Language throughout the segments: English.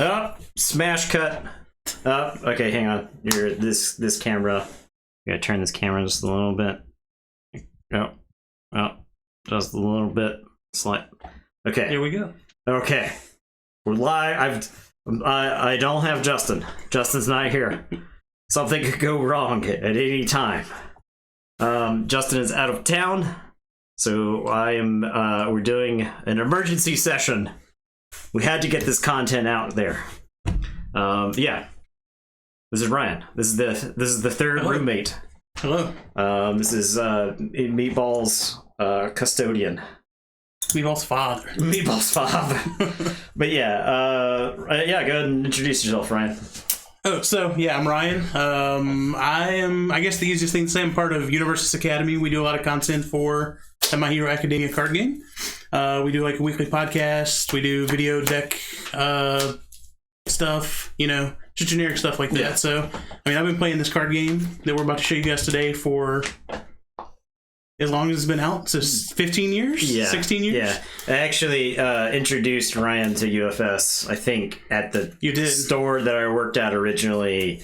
Oh, smash cut. Oh, okay, hang on. This camera. You gotta turn this camera just a little bit. Oh, just a little bit. Okay. Here we go. Okay. We're live. I don't have Justin. Justin's not here. Something could go wrong at any time. Justin is out of town, so we're doing an emergency session. We had to get this content out there. Yeah. This is Ryan. This is the third Hello. roommate. Hello. This is Meatball's custodian. Meatball's father. Meatball's father. But yeah, go ahead and introduce yourself, Ryan. Oh, so yeah, I'm Ryan. I guess the easiest thing to say, I'm part of Universus Academy. We do a lot of content for the My Hero Academia card game. We do like a weekly podcast. We do video deck stuff, just generic stuff like that. Yeah. So, I've been playing this card game that we're about to show you guys today for as long as it's been out. So 15 years? Yeah. 16 years? Yeah. I actually introduced Ryan to UFS, I think, at the store that I worked at originally.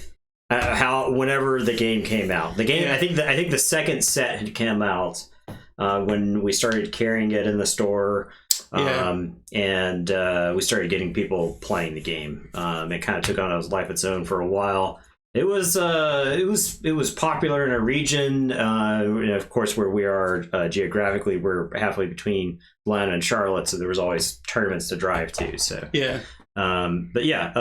Whenever the game came out. The game, yeah. I think the second set had come out when we started carrying it in the store. And we started getting people playing the game. It kind of took on a life of its own for a while. It was popular in a region, of course, where we are geographically. We're halfway between Atlanta and Charlotte, so there was always tournaments to drive to. So yeah, but yeah,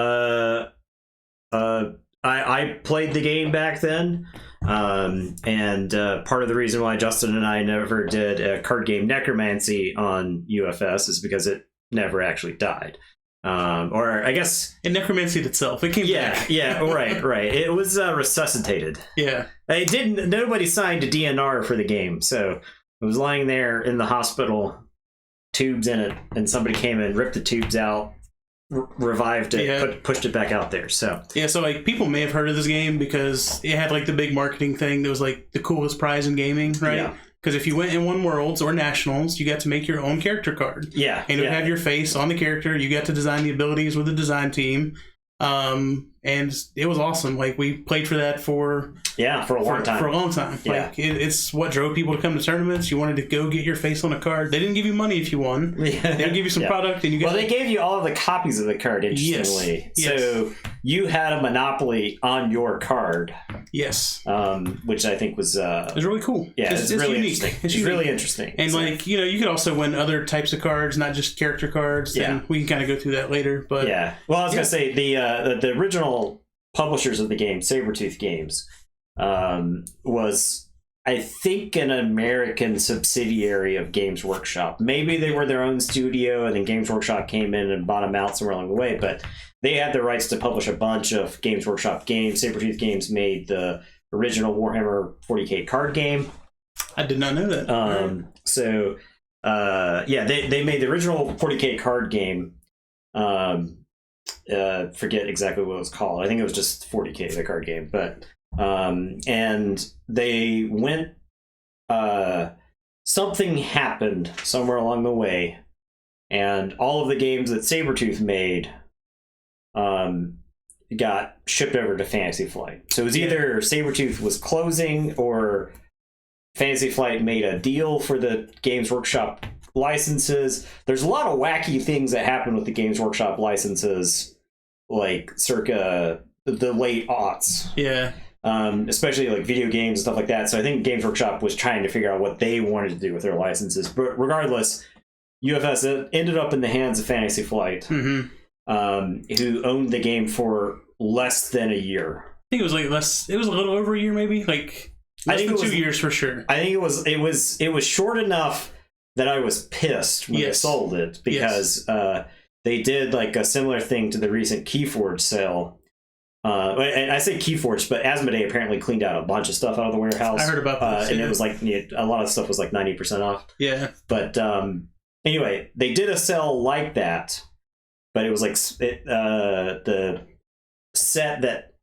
I played the game back then, and part of the reason why Justin and I never did a card game Necromancy on UFS is because it never actually died. Or I guess it necromancied itself. It came back. Yeah, right. It was resuscitated. Yeah, it didn't. Nobody signed a DNR for the game, so it was lying there in the hospital, tubes in it, and somebody came and ripped the tubes out, revived it, pushed it back out there. So like people may have heard of this game because it had like the big marketing thing that was like the coolest prize in gaming, right? Yeah. Because if you went and won Worlds or Nationals, you got to make your own character card. Yeah. And it would have your face on the character. You got to design the abilities with the design team. And it was awesome. Like, we played for that for a long time. Yeah. Like, it's what drove people to come to tournaments. You wanted to go get your face on a card. They didn't give you money if you won. Yeah. They'd give you some product. And they gave you all of the copies of the card, interestingly. Yes. So you had a monopoly on your card. Yes. Which I think was... it was really cool. Yeah, it's really unique. Interesting. It's really interesting. And, you could also win other types of cards, not just character cards. Yeah. And we can kind of go through that later. But yeah. Well, I was going to say, the original publishers of the game, Sabretooth Games, was, I think, an American subsidiary of Games Workshop. Maybe they were their own studio, and then Games Workshop came in and bought them out somewhere along the way, but they had the rights to publish a bunch of Games Workshop games. Sabretooth Games made the original Warhammer 40k card game. I did not know that. They made the original 40k card game. Forget exactly what it was called. I think it was just 40k, the card game. But and they went. Something happened somewhere along the way, and all of the games that Sabretooth made got shipped over to Fantasy Flight. So it was either Sabretooth was closing, or Fantasy Flight made a deal for the Games Workshop licenses. There's a lot of wacky things that happen with the Games Workshop licenses, like circa the late aughts. Yeah. Especially like video games and stuff like that. So I think Games Workshop was trying to figure out what they wanted to do with their licenses. But regardless, UFS ended up in the hands of Fantasy Flight, who owned the game for less than a year. I think it was like less. It was a little over a year, maybe. Like less than 2 years for sure. I think it was short enough that I was pissed when they sold it, because they did like a similar thing to the recent Keyforge sale. And I say Keyforge, but Asmodee apparently cleaned out a bunch of stuff out of the warehouse. I heard about this. And it was like a lot of stuff was like 90% off. Yeah. But anyway, they did a sale like that, but it was like the set that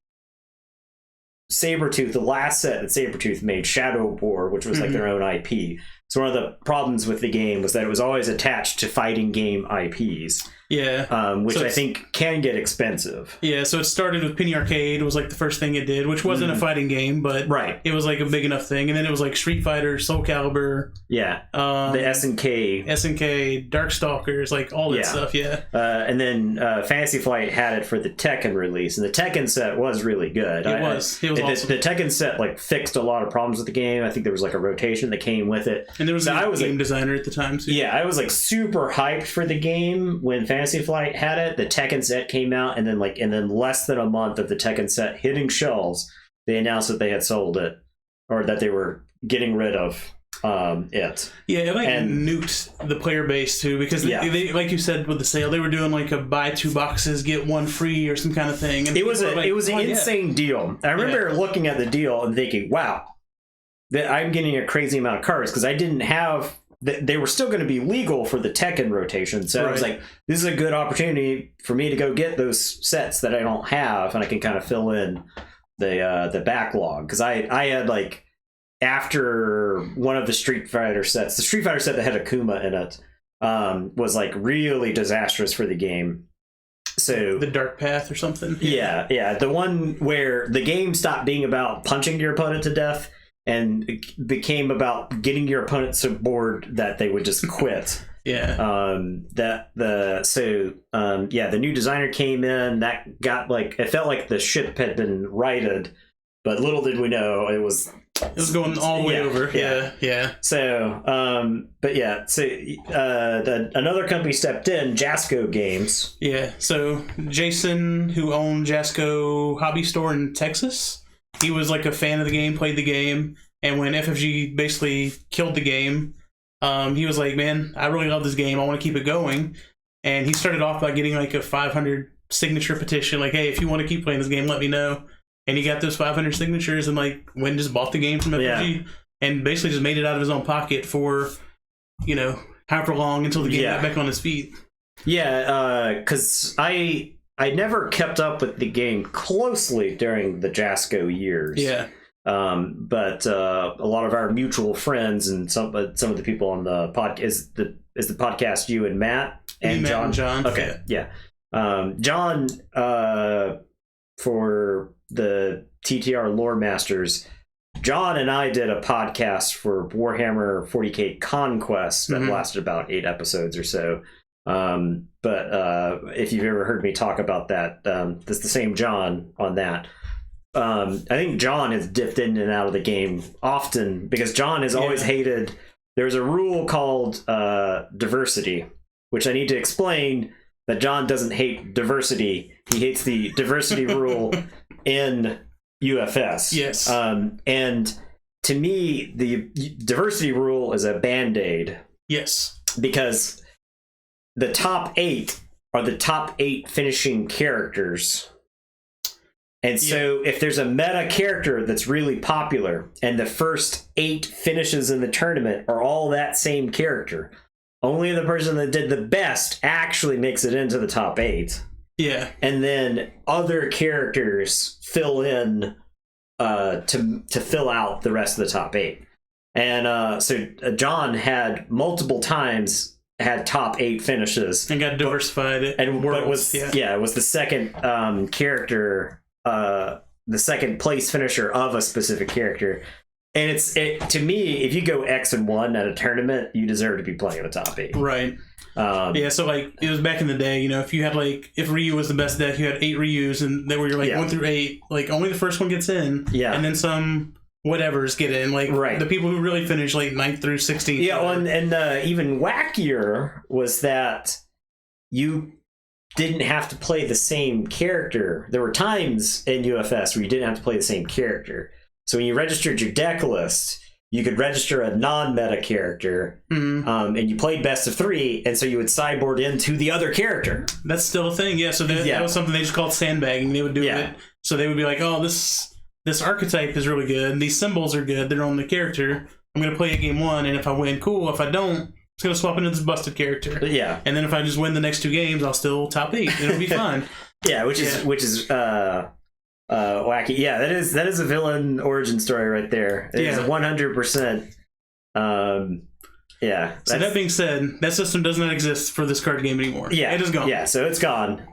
Sabretooth, the last set that Sabretooth made, Shadow War, which was like their own IP. So one of the problems with the game was that it was always attached to fighting game IPs. Yeah. which I think can get expensive. Yeah, so it started with Penny Arcade, was like the first thing it did, which wasn't a fighting game, but it was like a big enough thing. And then it was like Street Fighter, Soul Calibur. Yeah. The SNK. SNK, Darkstalkers, like all that stuff, and then Fantasy Flight had it for the Tekken release, and the Tekken set was really good. It was awesome. The Tekken set like fixed a lot of problems with the game. I think there was like a rotation that came with it. And there was a game designer at the time, too. Yeah, I was like super hyped for the game when Fantasy Flight had it. The Tekken set came out, and then less than a month of the Tekken set hitting shelves, they announced that they had sold it, or that they were getting rid of it. Yeah, it nuked the player base too, because they, like you said with the sale, they were doing like a buy 2 boxes get 1 free or some kind of thing. And it was an insane deal. I remember looking at the deal and thinking, wow, that I'm getting a crazy amount of cards, because I didn't have. They were still going to be legal for the Tekken rotation, so I was like, this is a good opportunity for me to go get those sets that I don't have, and I can kind of fill in the backlog, because I had like, after one of the Street Fighter sets, the Street Fighter set that had Akuma in it was like really disastrous for the game. So the Dark Path or something. Yeah, the one where the game stopped being about punching your opponent to death and it became about getting your opponent so bored that they would just quit. The new designer came in, that got like, it felt like the ship had been righted, but little did we know it was going all the way over. So another company stepped in, Jasco Games. So Jason, who owned Jasco Hobby Store in Texas, he was like a fan of the game, played the game, and when FFG basically killed the game, he was like, man, I really love this game, I want to keep it going. And he started off by getting like a 500 signature petition, like, hey, if you want to keep playing this game, let me know. And he got those 500 signatures and like went and just bought the game from FFG and basically just made it out of his own pocket for, however long until the game got back on its feet. Because I never kept up with the game closely during the Jasco years. But a lot of our mutual friends and some of the people on the podcast is the podcast you and Matt and John. Okay, John for the TTR Lore Masters. John and I did a podcast for Warhammer 40k Conquest that lasted about 8 episodes or so. But if you've ever heard me talk about that, that's the same John on that. I think John has dipped in and out of the game often because John has always hated. There's a rule called diversity, which I need to explain that John doesn't hate diversity. He hates the diversity rule in UFS. Yes. And to me, the diversity rule is a Band-Aid. Yes. Because the top 8 are the top 8 finishing characters. And so if there's a meta character that's really popular and the first 8 finishes in the tournament are all that same character, only the person that did the best actually makes it into the top 8. Yeah. And then other characters fill in to fill out the rest of the top 8. And so John had multiple times had top 8 finishes and got diversified. It was the second character, the second place finisher of a specific character. And to me, if you go X and 1 at a tournament, you deserve to be playing in the top 8. Right. So like it was back in the day, if you had if Ryu was the best deck, you had 8 Ryus, and they were 1 through 8, like only the first one gets in, and then some whatevers get in, the people who really finish 9th through 16th. And even wackier was that you didn't have to play the same character. There were times in UFS where you didn't have to play the same character. So when you registered your deck list, you could register a non-meta character, and you played best of 3, and so you would sideboard into the other character. That's still a thing, So that was something they just called sandbagging. They would do it. So they would be like, oh, this archetype is really good, and these symbols are good, they're on the character. I'm going to play it game 1, and if I win, cool. If I don't, it's going to swap into this busted character. And then if I just win the next 2 games, I'll still top 8. It'll be fine. Which is wacky. That is a villain origin story right there. It is 100%. Yeah. So that being said, that system does not exist for this card game anymore. Yeah, it is gone. Yeah, so it's gone.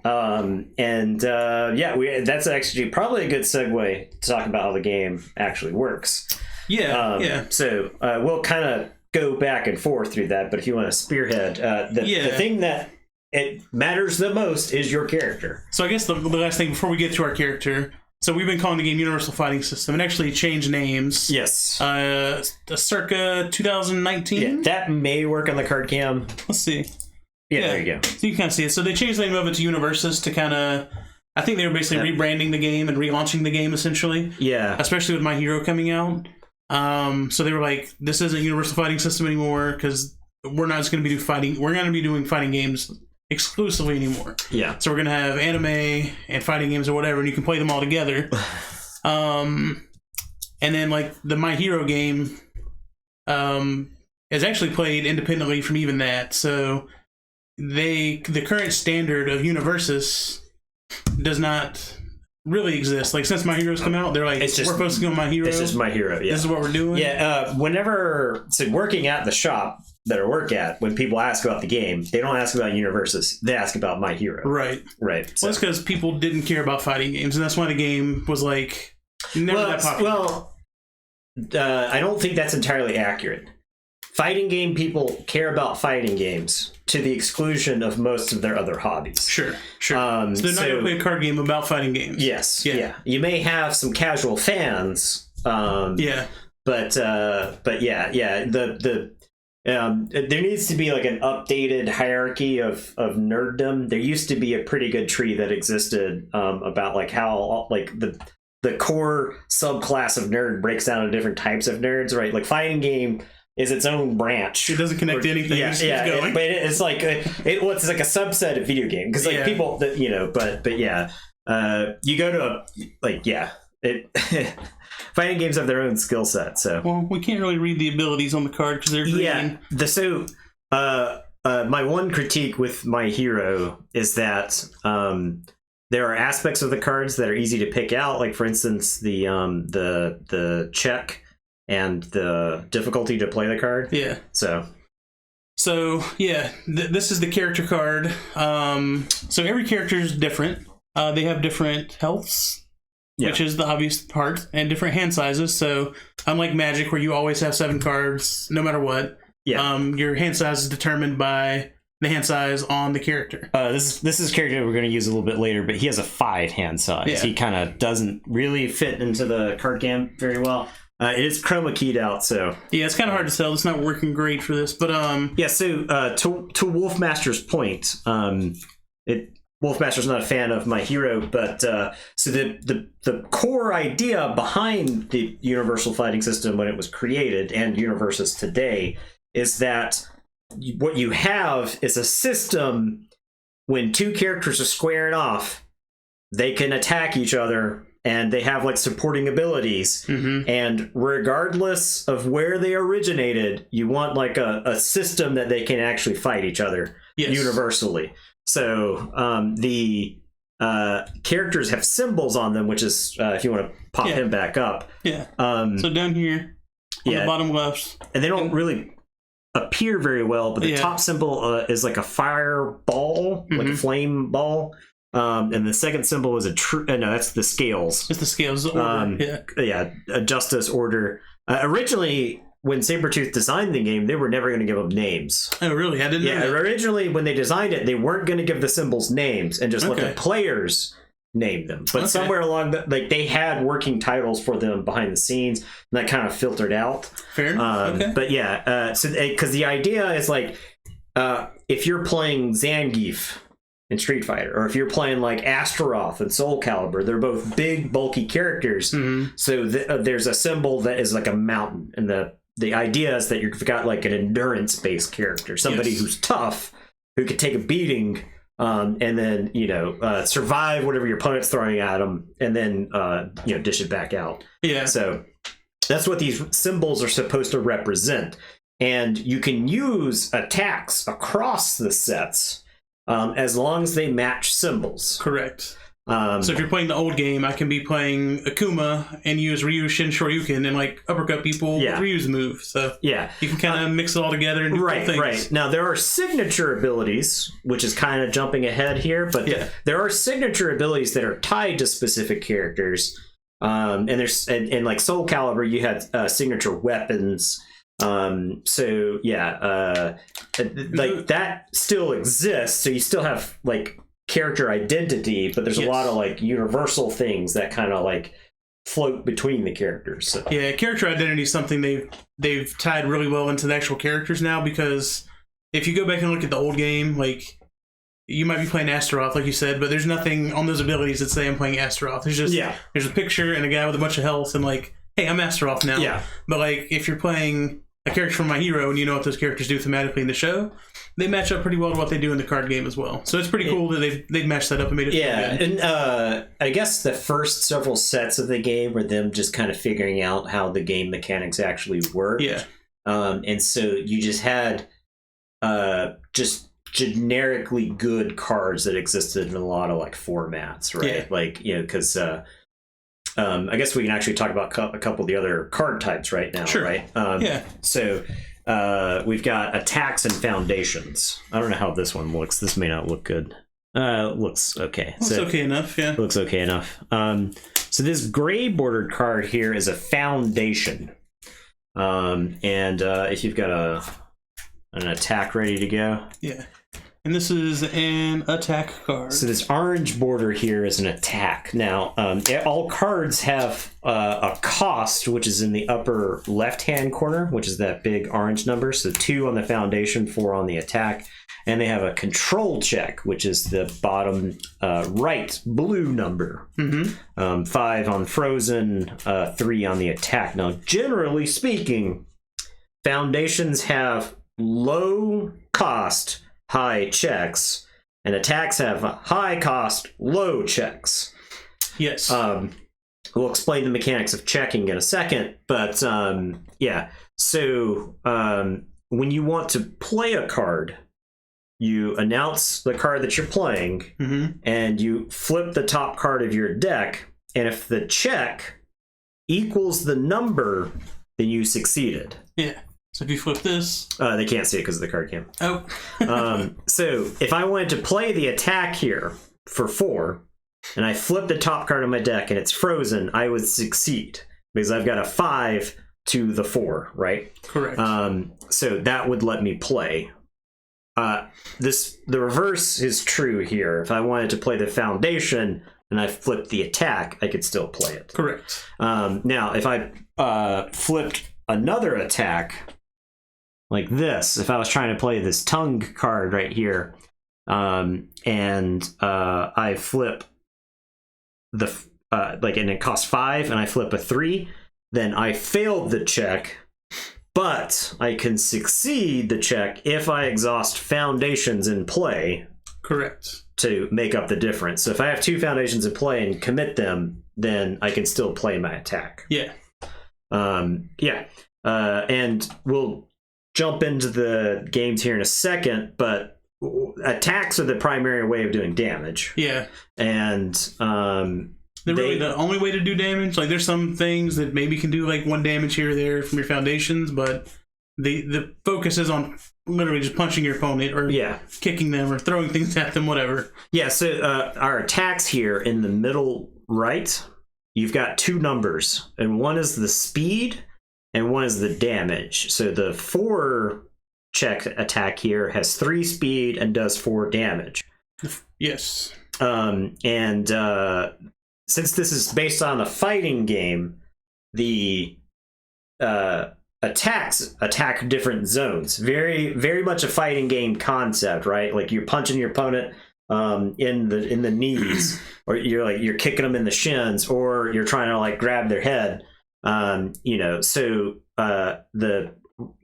That's actually probably a good segue to talk about how the game actually works. Yeah. So we'll kind of go back and forth through that, but if you want to spearhead, the thing that it matters the most is your character. So I guess the last thing before we get to our character. So we've been calling the game Universal Fighting System. It actually changed names. Yes. Circa 2019. Yeah, that may work on the card cam. Let's see. Yeah, there you go. So you can kind of see it. So they changed the name of it to Universus to kind of... I think they were basically rebranding the game and relaunching the game, essentially. Yeah. Especially with My Hero coming out. So they were like, this isn't Universal Fighting System anymore because we're not just going to be we're going to be doing fighting games exclusively anymore. Yeah. So we're going to have anime and fighting games or whatever, and you can play them all together. And then like the My Hero game is actually played independently from even that. So the current standard of Universus does not really exist. Like since My Hero's come out, they're like, we're focusing on My Hero. It's just My Hero. Yeah. This is what we're doing. Yeah. Working at the shop that I work at, when people ask about the game, they don't ask about Universus. They ask about My Hero. Right. So. Well, it's because people didn't care about fighting games, and that's why the game was like never that popular. I don't think that's entirely accurate. Fighting game people care about fighting games to the exclusion of most of their other hobbies. Sure. So they're not going to play a card game about fighting games. Yes. Yeah. You may have some casual fans. But there needs to be like an updated hierarchy of nerddom. There used to be a pretty good tree that existed about like how like the core subclass of nerd breaks down into different types of nerds, right? Like fighting game is its own branch. It doesn't connect to anything. But it's like it's like a subset of video game because like people that you go to fighting games have their own skill set. So we can't really read the abilities on the card because they're green. My one critique with My Hero is that there are aspects of the cards that are easy to pick out. Like for instance, the check and the difficulty to play the card. Yeah. So this is the character card. So every character is different. They have different healths. Yeah. Which is the obvious part, and different hand sizes. So, unlike Magic, where you always have 7 cards, no matter what, your hand size is determined by the hand size on the character. This is a character we're going to use a little bit later, but he has a 5 hand size. Yeah. He kind of doesn't really fit into the card game very well. It is chroma keyed out, so it's kind of hard to tell. It's not working great for this, but to Wolfmaster's point, Wolfmaster's not a fan of My Hero, but so the core idea behind the Universal Fighting System when it was created and Universus today is that what you have is a system when 2 characters are squaring off, they can attack each other and they have like supporting abilities. Mm-hmm. And regardless of where they originated, you want like a system that they can actually fight each other universally. So the characters have symbols on them, which is if you want to pop him back up. Yeah. So down here on the bottom left, and they don't really appear very well, but the top symbol is like a fireball, like a flame ball. And the second symbol is that's the scales. It's the scales. Order. A justice order. Originally, when Sabretooth designed the game, they were never going to give them names. Oh, really? I didn't know that. Originally, when they designed it, they weren't going to give the symbols names and just let the players name them. But somewhere along they had working titles for them behind the scenes, and that kind of filtered out. Fair enough. But because the idea is like, if you're playing Zangief in Street Fighter, or if you're playing like Astaroth and Soul Calibur, they're both big, bulky characters. Mm-hmm. So there's a symbol that is like a mountain, and the idea is that you've got like an endurance-based character, somebody who's tough, who could take a beating, and then survive whatever your opponent's throwing at them, and then dish it back out. Yeah. So that's what these symbols are supposed to represent, and you can use attacks across the sets as long as they match symbols. Correct. So if you're playing the old game, I can be playing Akuma and use Ryushin Shoryuken and like uppercut people with Ryu's move. So you can kind of mix it all together and do cool things. Right. Now there are signature abilities, which is kind of jumping ahead here, but there are signature abilities that are tied to specific characters. And there's and like Soul Calibur, you had signature weapons. Like that still exists. So you still have like character identity, but there's a lot of like universal things that kind of like float between the characters. So. Yeah, character identity is something they've tied really well into the actual characters now, because if you go back and look at the old game, like you might be playing Astaroth, like you said, but there's nothing on those abilities that say I'm playing Astaroth. There's just there's a picture and a guy with a bunch of health and like, hey, I'm Astaroth now. Yeah. But like if you're playing a character from My Hero and you know what those characters do thematically in the show, they match up pretty well to what they do in the card game as well. So it's pretty cool that they've matched that up and made it feel good. And I guess the first several sets of the game were them just kind of figuring out how the game mechanics actually work. Yeah. And so you just had just generically good cards that existed in a lot of like formats, right? Yeah. Like, you know, because I guess we can actually talk about a couple of the other card types right now, right? So we've got attacks and foundations. I don't know how this one looks. This may not look good. Looks okay. Looks okay enough, yeah. Looks okay enough. So this gray bordered card here is a foundation. And if you've got an attack ready to go. Yeah. And this is an attack card. So this orange border here is an attack. Now, all cards have a cost, which is in the upper left-hand corner, which is that big orange number. So 2 on the foundation, 4 on the attack. And they have a control check, which is the bottom right blue number. 5 on frozen, 3 on the attack. Now, generally speaking, foundations have low cost, high checks, and attacks have high cost, low checks. Yes. We'll explain the mechanics of checking in a second, but yeah. So when you want to play a card, you announce the card that you're playing, and you flip the top card of your deck, and if the check equals the number, then you succeeded. Yeah. So if you flip this... they can't see it because of the card cam. Oh. So if I wanted to play the attack here for 4, and I flip the top card of my deck and it's frozen, I would succeed because I've got a 5 to the 4, right? Correct. So that would let me play. The reverse is true here. If I wanted to play the foundation and I flipped the attack, I could still play it. Correct. Now, if I flipped another attack... like this, if I was trying to play this tongue card right here, and I flip the and it costs 5, and I flip a 3, then I failed the check, but I can succeed the check if I exhaust foundations in play. Correct. To make up the difference. So if I have 2 foundations in play and commit them, then I can still play my attack. Yeah. And we'll jump into the games here in a second, but attacks are the primary way of doing damage. Yeah. And they're really the only way to do damage. Like there's some things that maybe can do like 1 damage here or there from your foundations, but the focus is on literally just punching your opponent or kicking them or throwing things at them, whatever. Yeah, so our attacks here in the middle right, you've got 2 numbers, and one is the speed and one is the damage. So the 4 check attack here has 3 speed and does 4 damage. Yes. And since this is based on a fighting game, the attacks attack different zones. Very, very much a fighting game concept, right? Like you're punching your opponent in the knees, or you're kicking them in the shins, or you're trying to like grab their head. So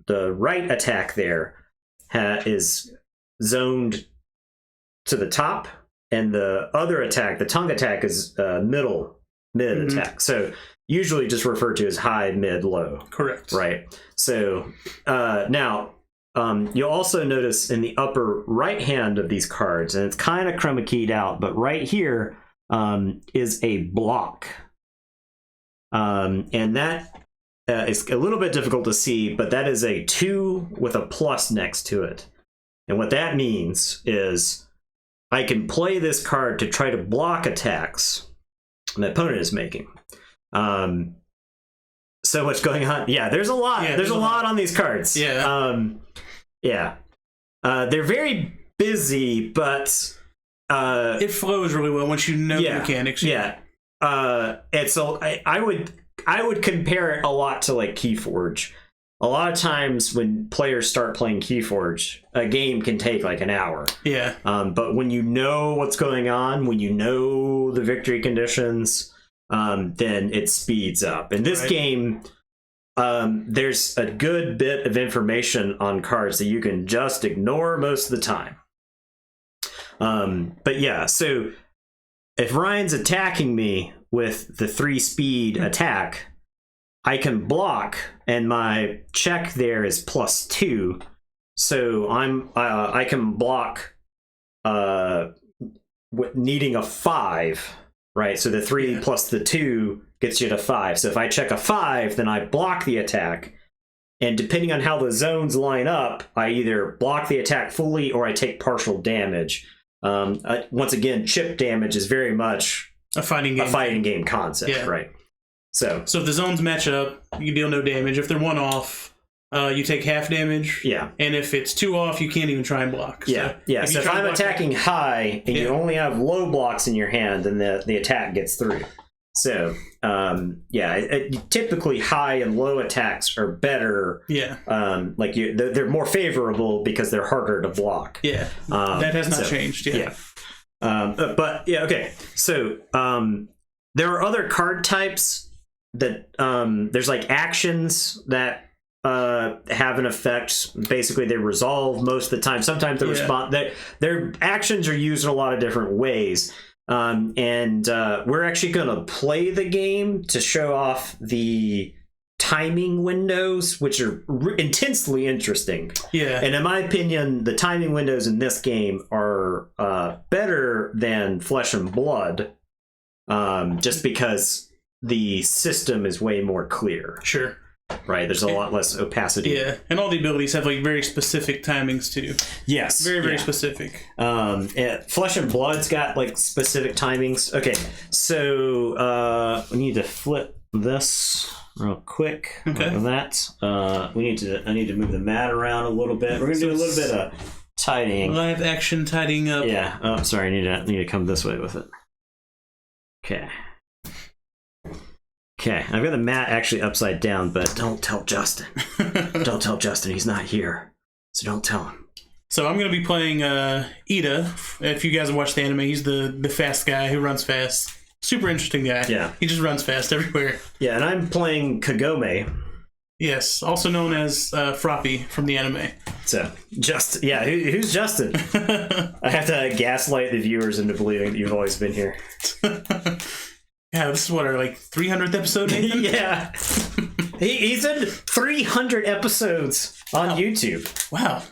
the right attack there is zoned to the top, and the other attack, the tongue attack, is mid attack. So usually just referred to as high, mid, low. Correct. Right. So now you'll also notice in the upper right hand of these cards, and it's kind of chroma keyed out, but right here is a block. And that is a little bit difficult to see, but that is a 2 with a plus next to it. And what that means is I can play this card to try to block attacks my opponent is making. So much going on. Yeah, there's a lot. Yeah, there's a lot on these cards. Yeah. They're very busy, but it flows really well once you know the mechanics. Yeah. And so I would compare it a lot to like Keyforge. A lot of times when players start playing Keyforge, a game can take like an hour. Yeah. But when you know what's going on, when you know the victory conditions, then it speeds up. In this game, there's a good bit of information on cards that you can just ignore most of the time. But yeah, so if Ryan's attacking me with the 3 speed attack, I can block, and my check there is +2, so I can block needing a 5, right? So the 3 plus the 2 gets you to 5. So if I check a 5, then I block the attack, and depending on how the zones line up, I either block the attack fully or I take partial damage. Once again, chip damage is very much a fighting game concept, right? So if the zones match up, you deal no damage. If they're 1 off, you take half damage. Yeah. And if it's 2 off, you can't even try and block. Yeah. So if I'm attacking high and you only have low blocks in your hand, then the attack gets through. So typically high and low attacks are better. Yeah. They're more favorable because they're harder to block. Yeah. That has not changed. Yeah. Okay. So there are other card types that there's like actions that have an effect. Basically, they resolve most of the time. Sometimes they respond. Their actions are used in a lot of different ways. And we're actually going to play the game to show off the timing windows, which are intensely interesting. Yeah. And in my opinion, the timing windows in this game are better than Flesh and Blood, just because the system is way more clear. Sure. Right, there's a lot less opacity. Yeah, and all the abilities have like very specific timings too. Yes, very specific. Flesh and Blood's got like specific timings. Okay, so we need to flip this real quick. Okay, like that. I need to move the mat around a little bit. We're gonna do a little bit of tidying. Live action tidying up. Yeah. Oh, sorry. I need to come this way with it. Okay. Okay, I've got the mat actually upside down, but don't tell Justin. Don't tell Justin, he's not here. So don't tell him. So I'm going to be playing Ida. If you guys have watched the anime, he's the fast guy who runs fast. Super interesting guy. Yeah. He just runs fast everywhere. Yeah, and I'm playing Kagome. Yes, also known as Froppy from the anime. So, who's Justin? I have to gaslight the viewers into believing that you've always been here. Yeah, this is what, our like 300th episode, Nathan? Yeah. He's in 300 episodes on YouTube. Wow.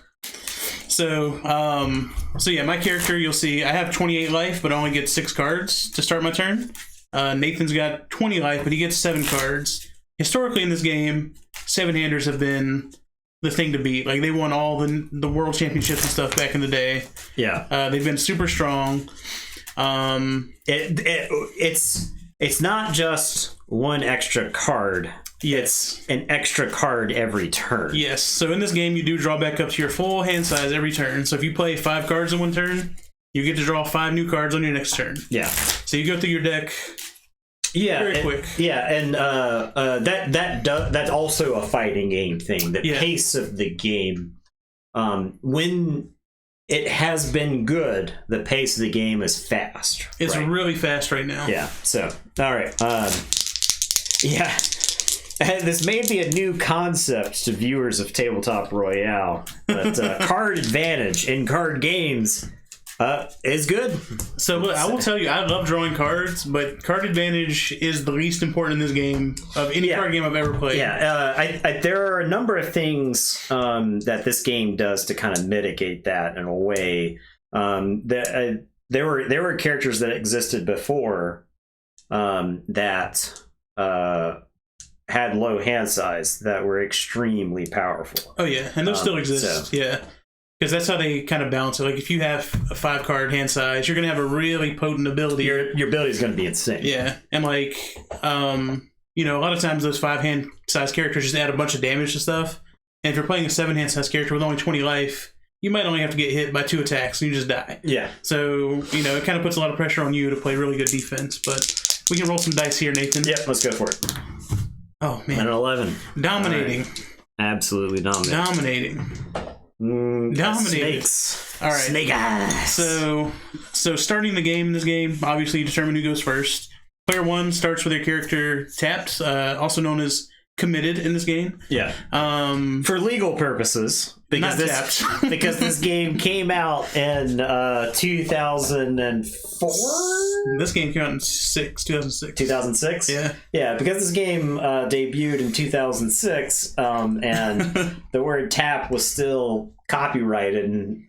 So yeah, my character, you'll see, I have 28 life, but I only get 6 cards to start my turn. Nathan's got 20 life, but he gets 7 cards. Historically in this game, 7-handers have been the thing to beat. Like, they won all the world championships and stuff back in the day. Yeah. They've been super strong. It's not just one extra card. Yes. It's an extra card every turn. Yes. So in this game, you do draw back up to your full hand size every turn. So if you play 5 cards in one turn, you get to draw 5 new cards on your next turn. Yeah. So you go through your deck. Yeah, very quick. Yeah, and that's also a fighting game thing. The pace of the game, when it has been good, the pace of the game is fast. It's really fast right now. Yeah. So, all right. Yeah. This may be a new concept to viewers of Tabletop Royale, but card advantage in card games is good. So look, I will tell you, I love drawing cards, but card advantage is the least important in this game of any card game I've ever played. Yeah, there are a number of things that this game does to kind of mitigate that in a way. The there were characters that existed before that had low hand size that were extremely powerful. Oh yeah, and those still exist. So. Yeah, because that's how they kind of balance it. Like if you have a 5-card hand size, you're gonna have a really potent ability. Your ability is gonna be insane. Yeah, and like you know, a lot of times those 5-hand size characters just add a bunch of damage to stuff. And if you're playing a 7-hand size character with only 20 life, you might only have to get hit by 2 attacks and you just die. Yeah. So, you know, it kind of puts a lot of pressure on you to play really good defense. But we can roll some dice here, Nathan. Yep, let's go for it. Oh, man. An 11. Dominating. Right. Absolutely dominating. Dominating. Snakes. All right. Snake eyes. So starting the game in this game, obviously you determine who goes first. Player 1 starts with their character tapped, also known as committed in this game. Yeah. For legal purposes, because this game came out in 2004. This game came out in 2006. 2006. Yeah. Yeah, because this game debuted in 2006, and the word "tap" was still copyrighted, and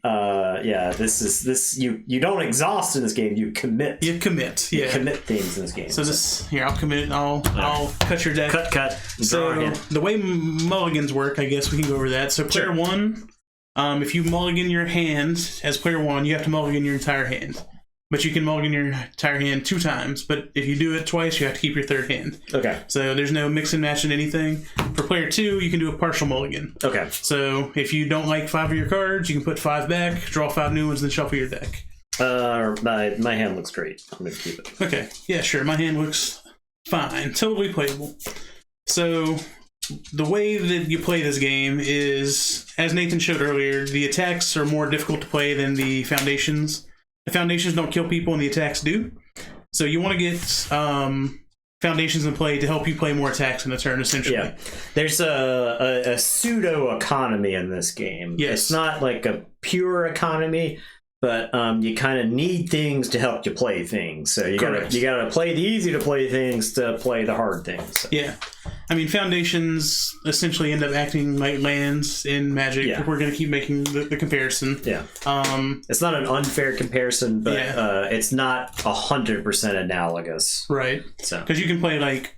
this you don't exhaust in this game. You commit. You commit. Yeah. You commit things in this game. So this here, I'll commit. I'll cut your deck. Cut. So the way mulligans work, I guess we can go over that. So player 1, if you mulligan your hand as player 1, you have to mulligan your entire hand. But you can mulligan your entire hand 2 times. But if you do it twice, you have to keep your third hand. Okay. So there's no mix and match in anything. For player 2, you can do a partial mulligan. Okay. So if you don't like 5 of your cards, you can put 5 back, draw 5 new ones, then shuffle your deck. My hand looks great. I'm going to keep it. Okay. Yeah, sure. My hand looks fine. Totally playable. So the way that you play this game is, as Nathan showed earlier, the attacks are more difficult to play than the foundations. The foundations don't kill people and the attacks do. So you want to get foundations in play to help you play more attacks in a turn, essentially. Yeah. There's a pseudo-economy in this game. Yes. It's not like a pure economy, but you kind of need things to help you play things. So you gotta play the easy to play things to play the hard things. So. Yeah. I mean, foundations essentially end up acting like lands in Magic. Yeah. If we're going to keep making the comparison. Yeah. It's not an unfair comparison, but it's not 100% analogous. Right. So because you can play like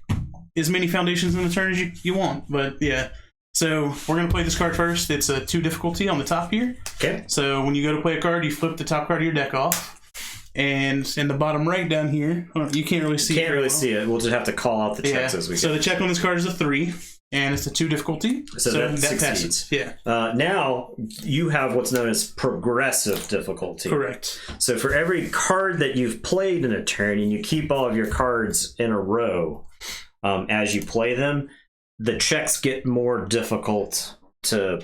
as many foundations in the turn as you want. But yeah. So we're going to play this card first. It's a 2 difficulty on the top here. Okay. So when you go to play a card, you flip the top card of your deck off. And in the bottom right down here, you can't really see it. Can't really see it. We'll just have to call out the checks as we go. So the check on this card is a 3, and it's a 2 difficulty. So that passes. Yeah. Now you have what's known as progressive difficulty. Correct. So for every card that you've played in a turn, and you keep all of your cards in a row as you play them, the checks get more difficult to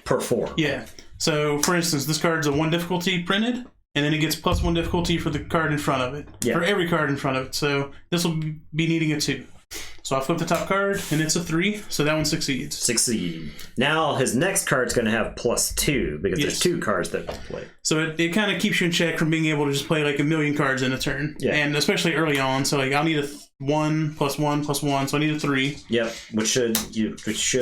perform. Yeah. So for instance, this card's a 1 difficulty printed. And then it gets +1 difficulty for the card in front of it. Yeah. For every card in front of it. So this will be needing a 2. So I flip the top card, and it's a 3. So that one succeeds. Succeed. Now his next card's going to have +2 because there's 2 cards that play. So it kind of keeps you in check from being able to just play like a million cards in a turn. Yeah. And especially early on. So like I'll need a 1 +1 +1. So I need a 3. Yep. Which should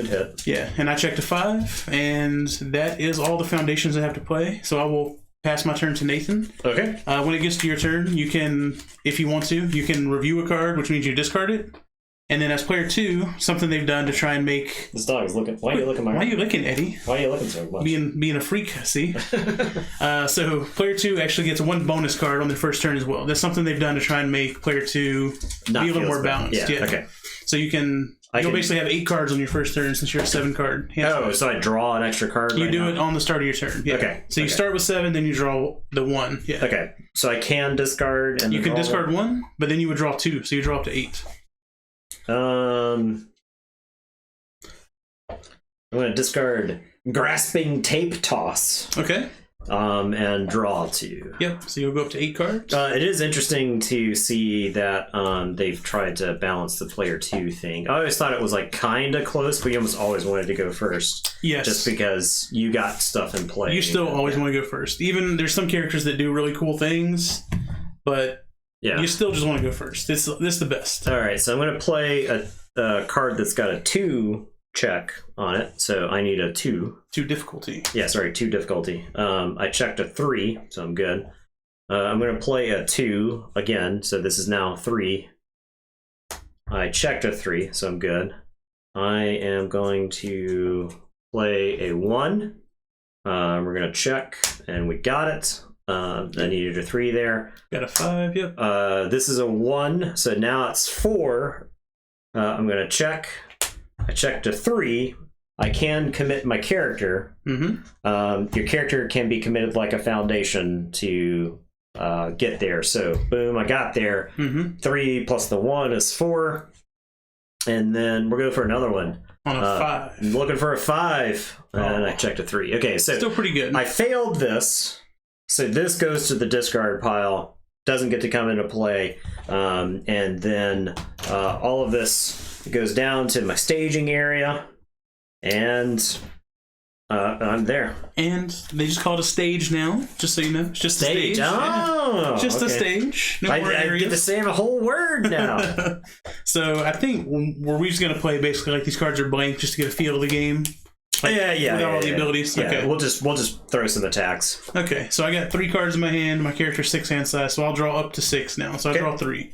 hit. Yeah. And I checked a 5, and that is all the foundations I have to play. So I will pass my turn to Nathan. Okay. When it gets to your turn, you can, if you want to, you can review a card, which means you discard it. And then as player 2, something they've done to try and make... This dog is looking... Why are you looking, Why are you licking, Eddie? Why are you looking so much? Being a freak, see? So player 2 actually gets 1 bonus card on their first turn as well. That's something they've done to try and make player 2 be a little more balanced. Yeah. Okay. So you'll basically have 8 cards on your first turn since you're a 7-card hand. Oh, so I draw an extra card. You do it on the start of your turn. Yeah. Okay. So you start with 7, then you draw the 1. Yeah. Okay. So I can discard and you can discard 1, but then you would draw 2, so you draw up to 8. I'm going to discard Grasping Tape Toss. Okay. And draw 2. Yep, so you'll go up to 8 cards. It is interesting to see that they've tried to balance the player 2 thing. I always thought it was like kind of close, but you almost always wanted to go first. Yes. Just because you got stuff in play. You still always want to go first. Even there's some characters that do really cool things, but you still just want to go first. This is the best. All right, so I'm going to play a card that's got a 2 check on it, so I need a 2. 2 difficulty. Yeah, sorry, 2 difficulty. I checked a 3, so I'm good. I'm going to play a 2 again, so this is now 3. I checked a 3, so I'm good. I am going to play a 1. We're going to check, and we got it. I needed a 3 there. Got a 5, yep. This is a 1, so now it's 4. I'm going to check. I checked a 3. I can commit my character. Your character can be committed like a foundation to get there. So, boom, I got there. 3 plus the 1 is 4. And then we'll go for another one. On a 5. I'm looking for a 5. And I checked a 3. Okay, so still pretty good. I failed this. So this goes to the discard pile. Doesn't get to come into play. And then all of this goes down to my staging area. And I'm there. And they just call it a stage now, just so you know. It's just a stage. Oh, just a stage. No more I get to say a whole word now. So I think we're just going to play basically like these cards are blank just to get a feel of the game. Like, without all the abilities. Yeah, okay. We'll just throw some attacks. Okay, so I got 3 cards in my hand. My character's 6 hand size, so I'll draw up to 6 now. So I draw 3.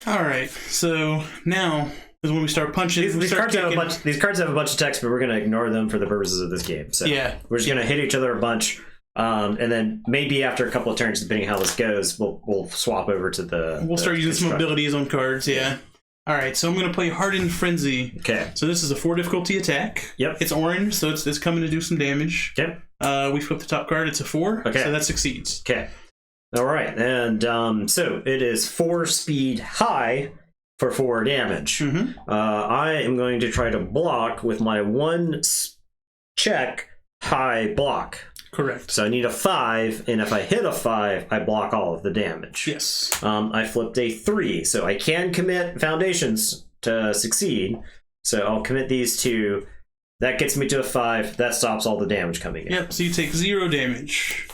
All right, so now is when we start punching. These cards have a bunch of text, but we're going to ignore them for the purposes of this game. So we're just going to hit each other a bunch, and then maybe after a couple of turns, depending how this goes, we'll swap over to the. We'll start using some abilities on cards. Yeah. All right, so I'm going to play Hardened Frenzy. Okay. So this is a 4 difficulty attack. Yep. It's orange, so it's coming to do some damage. Okay. We flip the top card. It's a 4. Okay. So that succeeds. Okay. All right, and so it is 4 speed high for 4 damage. I am going to try to block with my 1 check high block. Correct. So I need a 5, and if I hit a 5, I block all of the damage. Yes. I flipped a 3, so I can commit foundations to succeed. So I'll commit these 2. That gets me to a 5. That stops all the damage coming in. Yep, so you take 0 damage.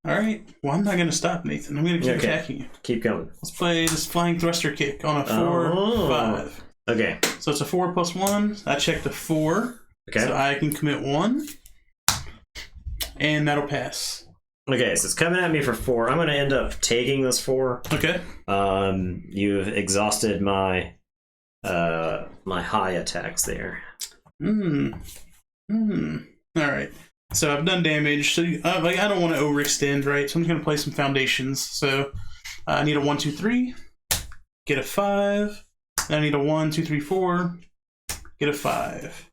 All right. Well, I'm not going to stop, Nathan. I'm going to keep attacking you. Keep going. Let's play this Flying Thruster Kick on a 4, 5. Okay. So it's a 4 plus 1. I checked a 4. Okay. So I can commit 1. And that'll pass. Okay, so it's coming at me for 4. I'm going to end up taking this 4. Okay. You've exhausted my my high attacks there. All right. So I've done damage. So I don't want to overextend, right? So I'm just going to play some foundations. So I need a 1, 2, 3. Get a 5. Then I need a 1, 2, 3, 4. Get a 5.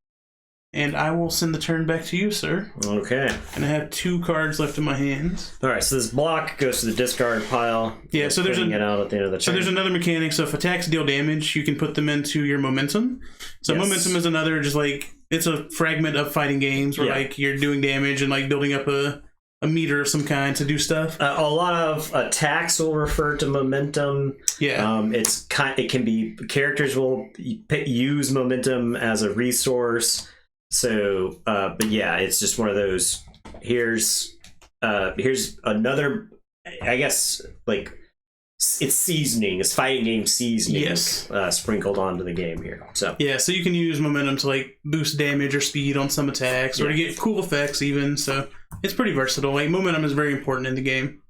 And I will send the turn back to you, sir. Okay. And I have 2 cards left in my hands. All right, so this block goes to the discard pile. Yeah, so there's it out at the end of the turn. So there's another mechanic. So if attacks deal damage, you can put them into your momentum. So momentum is another, just like, it's a fragment of fighting games where like you're doing damage and like building up a meter of some kind to do stuff. A lot of attacks will refer to momentum. Yeah. It can be, characters will use momentum as a resource. So, but yeah, it's just one of those. Here's another. I guess like it's seasoning. It's fighting game seasoning. Yes. Sprinkled onto the game here. So yeah, so you can use momentum to like boost damage or speed on some attacks, or to get cool effects even. So it's pretty versatile. Like momentum is very important in the game.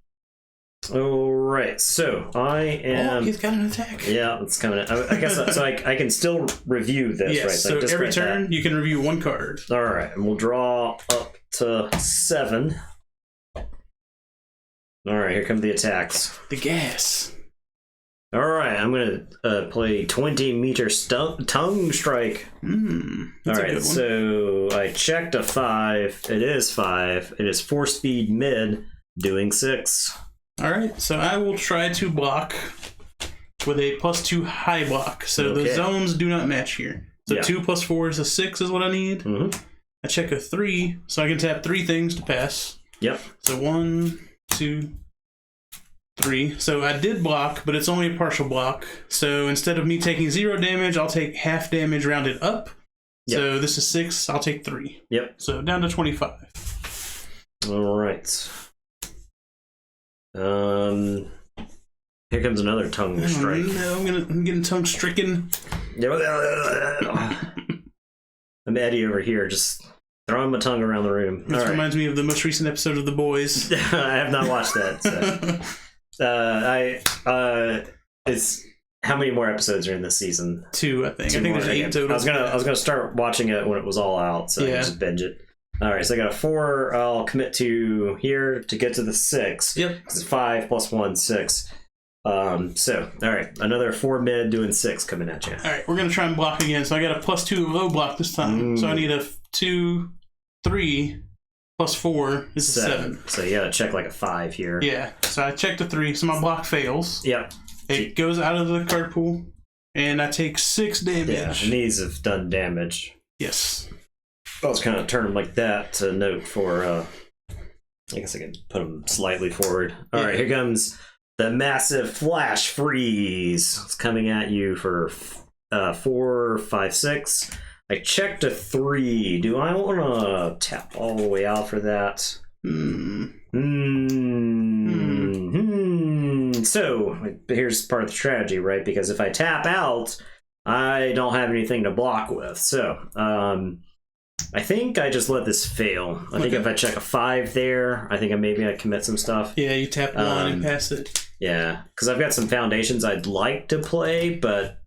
All right, so I am. Oh, he's got an attack. Yeah, it's coming. I guess so. I can still review this, yes, right? So every turn you can review 1 card. All right, and we'll draw up to 7. All right, here come the attacks. The gas. All right, I'm gonna play 20-meter tongue strike. All right, so I checked a 5. It is 5. It is 4 speed mid, doing 6. All right, so I will try to block with a +2 high block. So the zones do not match here. So 2 plus 4 is a 6 is what I need. I check a 3, so I can tap 3 things to pass. Yep. So 1, 2, 3. So I did block, but it's only a partial block. So instead of me taking 0 damage, I'll take half damage rounded up. Yep. So this is 6, I'll take 3. Yep. So down to 25. All right. Here comes another tongue strike. No, I'm getting tongue stricken. I'm Eddie over here, just Throwing my tongue around the room. This reminds me of the most recent episode of The Boys. I have not watched that. So. It's how many more episodes are in this season? 2, I think. I think there's 8 total. I was gonna start watching it when it was all out, so I can just binge it. All right, so I got a 4. I'll commit to here to get to the 6. Yep. It's 5 plus 1, 6. So all right, another 4 mid doing 6 coming at you. All right, we're gonna try and block again. So I got a +2 low block this time. So I need a 2, 3 plus 4 is a 7. So you gotta check like a 5 here. Yeah. So I checked a 3, so my block fails. Yep. It goes out of the card pool, and I take 6 damage. Yeah, and these have done damage. Yes. I was kind of turn them like that to note for, I guess I can put them slightly forward. All right, here comes the massive flash freeze. It's coming at you for 4, 5, 6. I checked a 3. Do I want to tap all the way out for that? So here's part of the strategy, right? Because if I tap out, I don't have anything to block with. So I think I just let this fail. I think if I check a 5 there, I think maybe I commit some stuff. Yeah, you tap 1 and pass it. Yeah, because I've got some foundations I'd like to play, but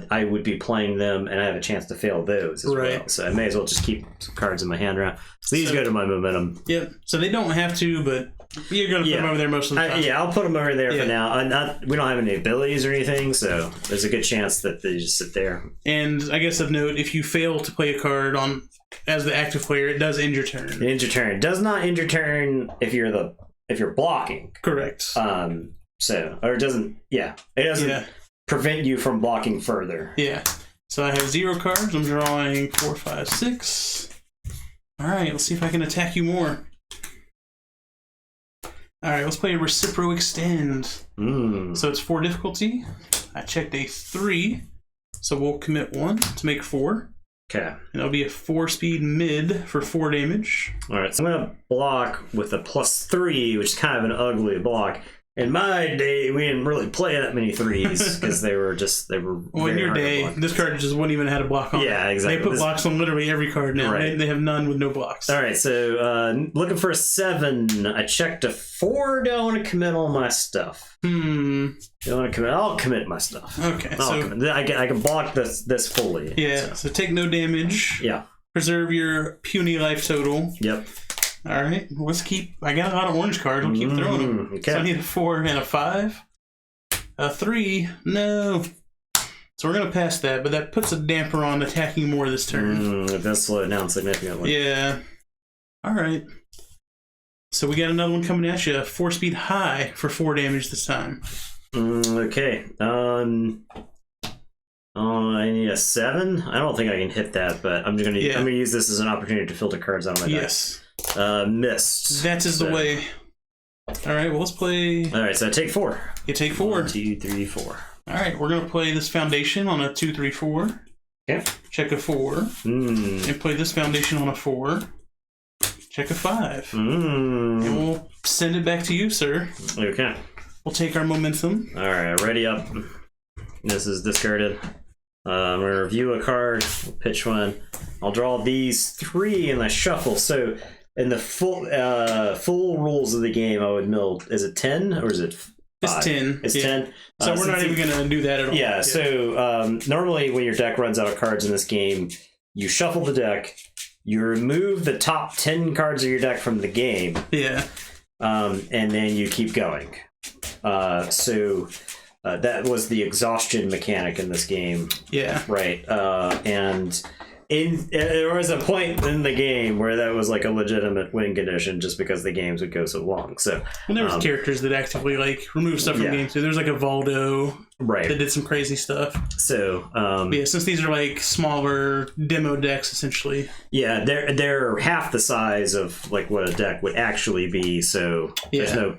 I would be playing them, and I have a chance to fail those as well. So I may as well just keep some cards in my hand around. So these go to my momentum. Yep. So they don't have to, but you're going to put them over there most of the time. I'll put them over there for now. We don't have any abilities or anything, so there's a good chance that they just sit there. And I guess of note, if you fail to play a card on as the active player, it does end your turn. It ends your turn. It does not end your turn if you're blocking. Correct. It doesn't. Yeah, it doesn't prevent you from blocking further. Yeah. So I have 0 cards. I'm drawing 4, 5, 6. All right. Let's see if I can attack you more. All right. Let's play a Recipro Extend. So it's 4 difficulty. I checked a 3, so we'll commit 1 to make 4. Okay. And it'll be a 4 speed mid for 4 damage. All right. So I'm gonna block with a +3, which is kind of an ugly block. In my day, we didn't really play that many 3s because they were. Well, in your day, this card just wouldn't even have a block on it. Yeah, exactly. They put blocks on literally every card now. Right. They have none with no blocks. All right, so looking for a 7. I checked a 4. Do I want to commit all my stuff? Do I want to commit? I'll commit my stuff. Okay, I can block this fully. Yeah. So take no damage. Yeah. Preserve your puny life total. Yep. All right, let's keep. I got a lot of orange cards. We'll keep throwing them. Okay. So I need a 4 and a 5. A 3, no. So we're gonna pass that, but that puts a damper on attacking more this turn. It does slow it down significantly. Yeah. All right. So we got another one coming at you. 4 speed high for 4 damage this time. Okay. I need a 7. I don't think I can hit that, but I'm gonna use this as an opportunity to filter cards out of my deck. Yes. Missed. That is the way. All right, well, let's play. All right, so I take 4. You take 4. 1, 2, 3, 4. All right, we're gonna play this foundation on a 2, 3, 4. Okay. Check a 4. And play this foundation on a 4. Check a 5. And we'll send it back to you, sir. Okay. We'll take our momentum. All right, ready up. This is discarded. I'm gonna review a card. Pitch one. I'll draw these 3 in the shuffle. So. In the full rules of the game, I would mill. Is it 10 or is it 5? It's 10. It's 10. So we're not even going to do that at all. Yeah. So normally, when your deck runs out of cards in this game, you shuffle the deck, you remove the top 10 cards of your deck from the game. Yeah. And then you keep going. So that was the exhaustion mechanic in this game. Yeah. Right. And. There was a point in the game where that was like a legitimate win condition just because the games would go so long. So and there was characters that actively like remove stuff from games too. There's like a Valdo that did some crazy stuff. So since these are like smaller demo decks essentially. Yeah, they're half the size of like what a deck would actually be. So there's no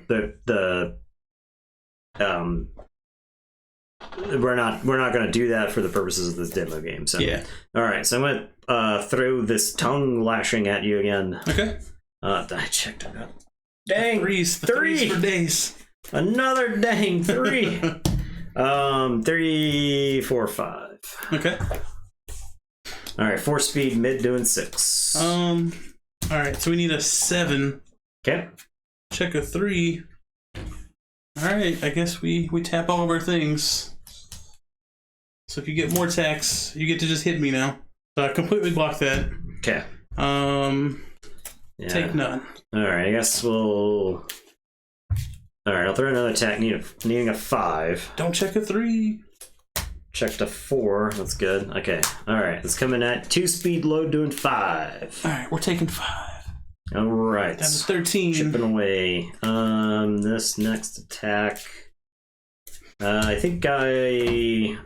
we're not going to do that for the purposes of this demo game. So all right, so I'm going to throw this tongue lashing at you again. Okay. I checked it out. Dang, threes for days. Another dang 3. 3, 4, 5. Okay. All right, 4 speed mid doing 6. All right, so we need a 7. Okay. Check a 3. All right, I guess we tap all of our things. So if you get more attacks, you get to just hit me now. So I completely block that. Okay. Take none. All right, I guess we'll. All right, I'll throw another attack. Needing a 5. Don't check a 3. Checked a 4. That's good. Okay. All right, it's coming at 2 speed load, doing 5. All right, we're taking 5. All right. Down to 13. Chipping away. This next attack. I think I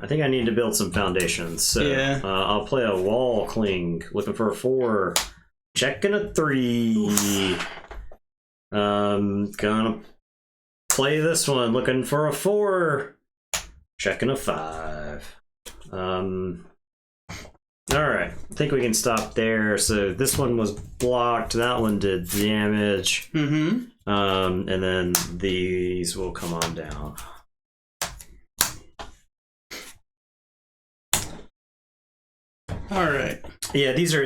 need to build some foundations. So yeah. I'll play a wall cling, looking for a 4. Checking a 3. Oof. Gonna play this one, looking for a 4. Checking a 5. Alright, I think we can stop there. So this one was blocked, that one did damage. Mm-hmm. And then these will come on down. Alright. Yeah, these are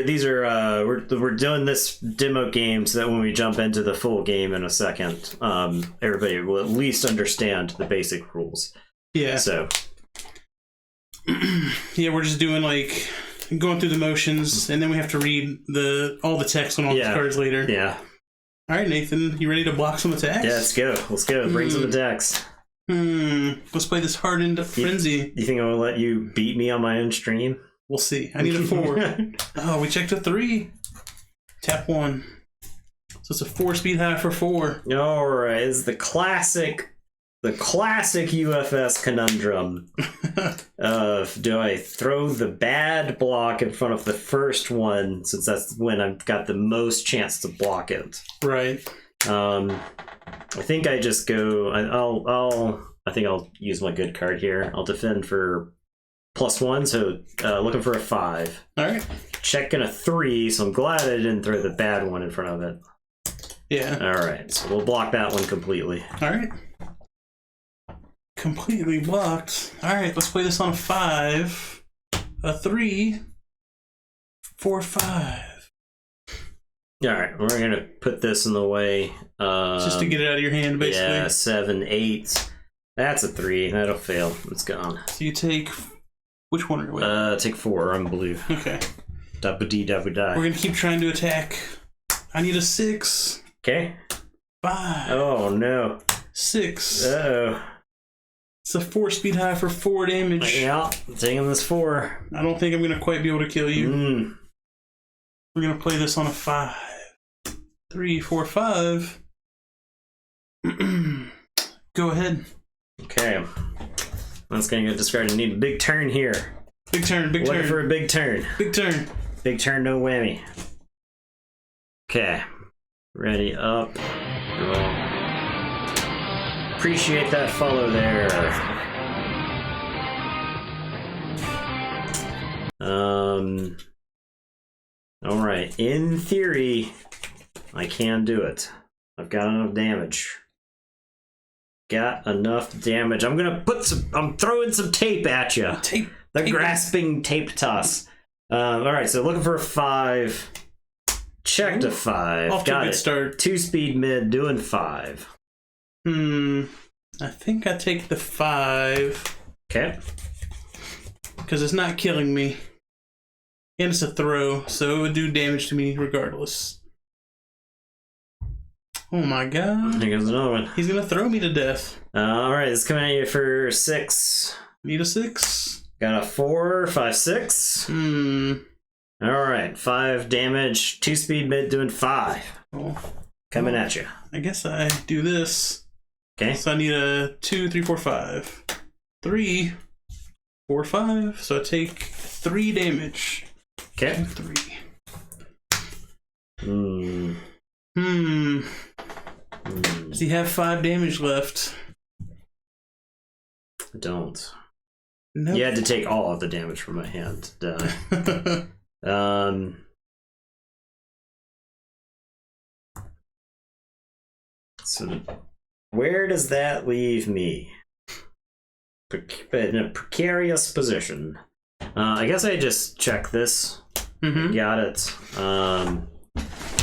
we're doing this demo game so that when we jump into the full game in a second, everybody will at least understand the basic rules. Yeah. So yeah, we're just doing like going through the motions, and then we have to read all the text on all the cards later. Yeah. All right, Nathan, you ready to block some attacks? Yeah, let's go. Let's go. Bring some attacks. Let's play this hardened frenzy. You think I'm gonna let you beat me on my own stream? We'll see. I need a 4. Oh, we checked a 3. Tap 1. So it's a 4 speed high for 4. All right, it's the classic UFS conundrum of, do I throw the bad block in front of the first one, since that's when I've got the most chance to block it. Right. I think I just go. I think I'll use my good card here. I'll defend for +1, so looking for a 5. All right. Checking a 3, so I'm glad I didn't throw the bad one in front of it. Yeah. All right, so we'll block that one completely. All right. Completely blocked. All right, let's play this on a 5, a 3, 4, 5. All right, we're gonna put this in the way. Just to get it out of your hand, basically. Yeah, 7, 8. That's a 3. That'll fail. It's gone. So you take. Which one are you with? Take 4. I'm blue. Okay. Dabba-dee, dabba-die. We're gonna keep trying to attack. I need a 6. Okay. 5. Oh no. 6. Uh-oh. It's a 4 speed high for 4 damage. Yeah, taking this 4. I don't think I'm gonna quite be able to kill you. We're gonna play this on a 5. 3, 4, 5. Go ahead. Okay. That's gonna get discarded. I need a big turn here. Big turn, big turn. Looking for a big turn. Big turn. Big turn, no whammy. Okay. Ready, up, draw. Appreciate that follow there. Alright. In theory, I can do it. I've got enough damage. Got enough damage. I'm gonna I'm throwing some tape at you. Tape. The grasping tape toss. Alright, so looking for a 5. Checked a 5. Off to Got a it. good start. 2 speed mid, doing 5. I think I take the 5. Okay. Because it's not killing me. And it's a throw, so it would do damage to me regardless. Oh my god. Here goes another one. He's gonna throw me to death. Alright, it's coming at you for 6. Need a 6. Got a 4, 5, 6. Alright, 5 damage, 2 speed mid, doing 5. Oh. Coming at you. I guess I do this. Okay. So I need a 2, 3, 4, 5. 3, 4, 5. So I take 3 damage. Okay. 3. Does he have 5 damage left? I don't. No. You had to take all of the damage from my hand. So where does that leave me? In a precarious position. I guess I just check this. Got it.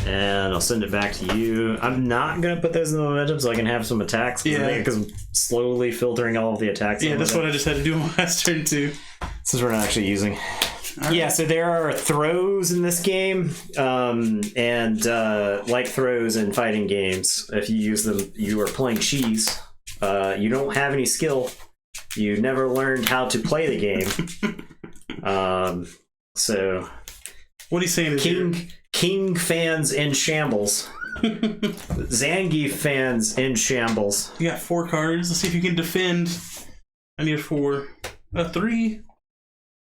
And I'll send it back to you. I'm not going to put those in the momentum so I can have some attacks. Because I'm slowly filtering all of the attacks. Yeah, that's what I just had to do on my last turn, too. Since we're not actually using. Right. Yeah, so there are throws in this game. And like throws in fighting games, if you use them, you are playing cheese. You don't have any skill. You never learned how to play the game. So... What he's saying is King fans in shambles. Zangief fans in shambles. You got 4 cards. Let's see if you can defend. I need a 4. A 3.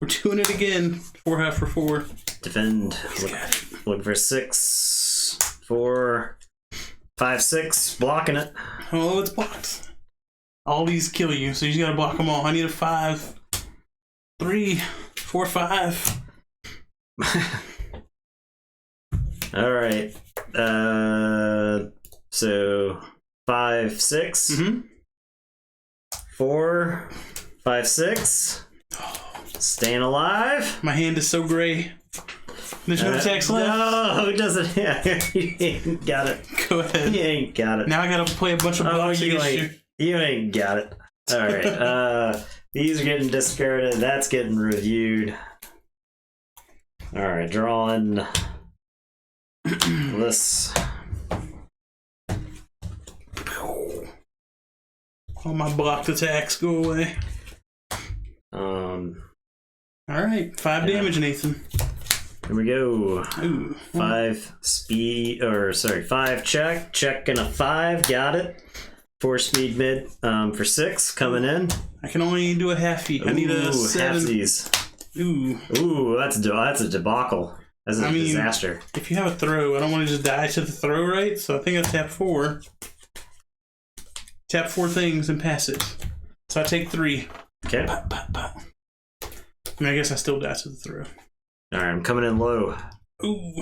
We're doing it again. 4 half for 4. Defend. Look for 6. 4. 5, 6. Blocking it. Oh, it's blocked. All these kill you, so you just gotta block them all. I need a 5. 3. 4, 5. All right. So 5, 6. 4, 5, 6. Staying alive. My hand is so gray. There's no attacks left. No, it doesn't. You ain't got it. Go ahead. You ain't got it. Now I gotta play a bunch of blocks against you. You ain't got it. All right. These are getting discarded. That's getting reviewed. All right. Drawing this. All my blocked attacks go away. All right, 5 damage, Nathan. Here we go. Ooh. 5 speed, or sorry, 5 check and a 5. Got it. 4 speed mid for 6 coming in. I can only do a halfie. I need a 7. Halfsies. Ooh, that's a debacle. That's a disaster. If you have a throw, I don't want to just die to the throw, right? So I think I tap 4. Tap 4 things and pass it. So I take 3. Okay. Pop, pop, pop. I mean, I guess I still die to the throw. All right, I'm coming in low. Ooh.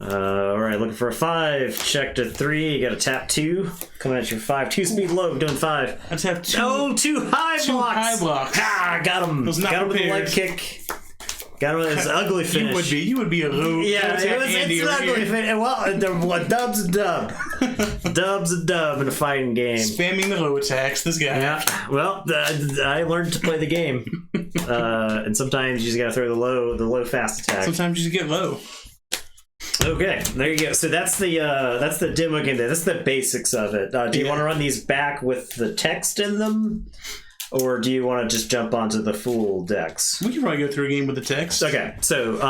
All right, looking for a 5. Check to 3. You got to tap 2. Coming at your 5. 2 speed low, doing 5. I tap 2. Oh, 2 high blocks. 2 high blocks. Ah, got him. Got him with a leg kick. Got him with his ugly finish. You would be a low. Yeah, it's an ugly finish. Well, dub's a dub. Dub's a dub in a fighting game. Spamming the low attacks, this guy. Yeah, well, I learned to play the game. And sometimes you just gotta throw the low fast attack. Sometimes you just get low. Okay, there you go. So that's the demo game. That's the basics of it. Do you want to run these back with the text in them? Or do you want to just jump onto the full decks? We can probably go through a game with the text. Okay, so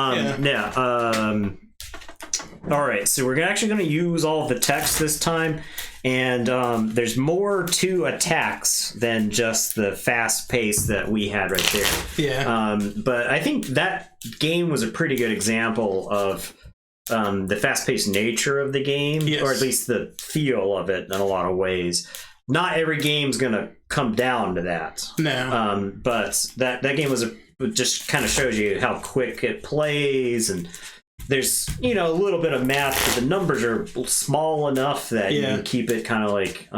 all right, so we're actually going to use all of the text this time, and there's more to attacks than just the fast pace that we had right there. Yeah. But I think that game was a pretty good example of the fast-paced nature of the game, or at least the feel of it in a lot of ways. Not every game's going to come down to that. No. But that game just kind of shows you how quick it plays, and there's a little bit of math, but the numbers are small enough that you can keep it kind of like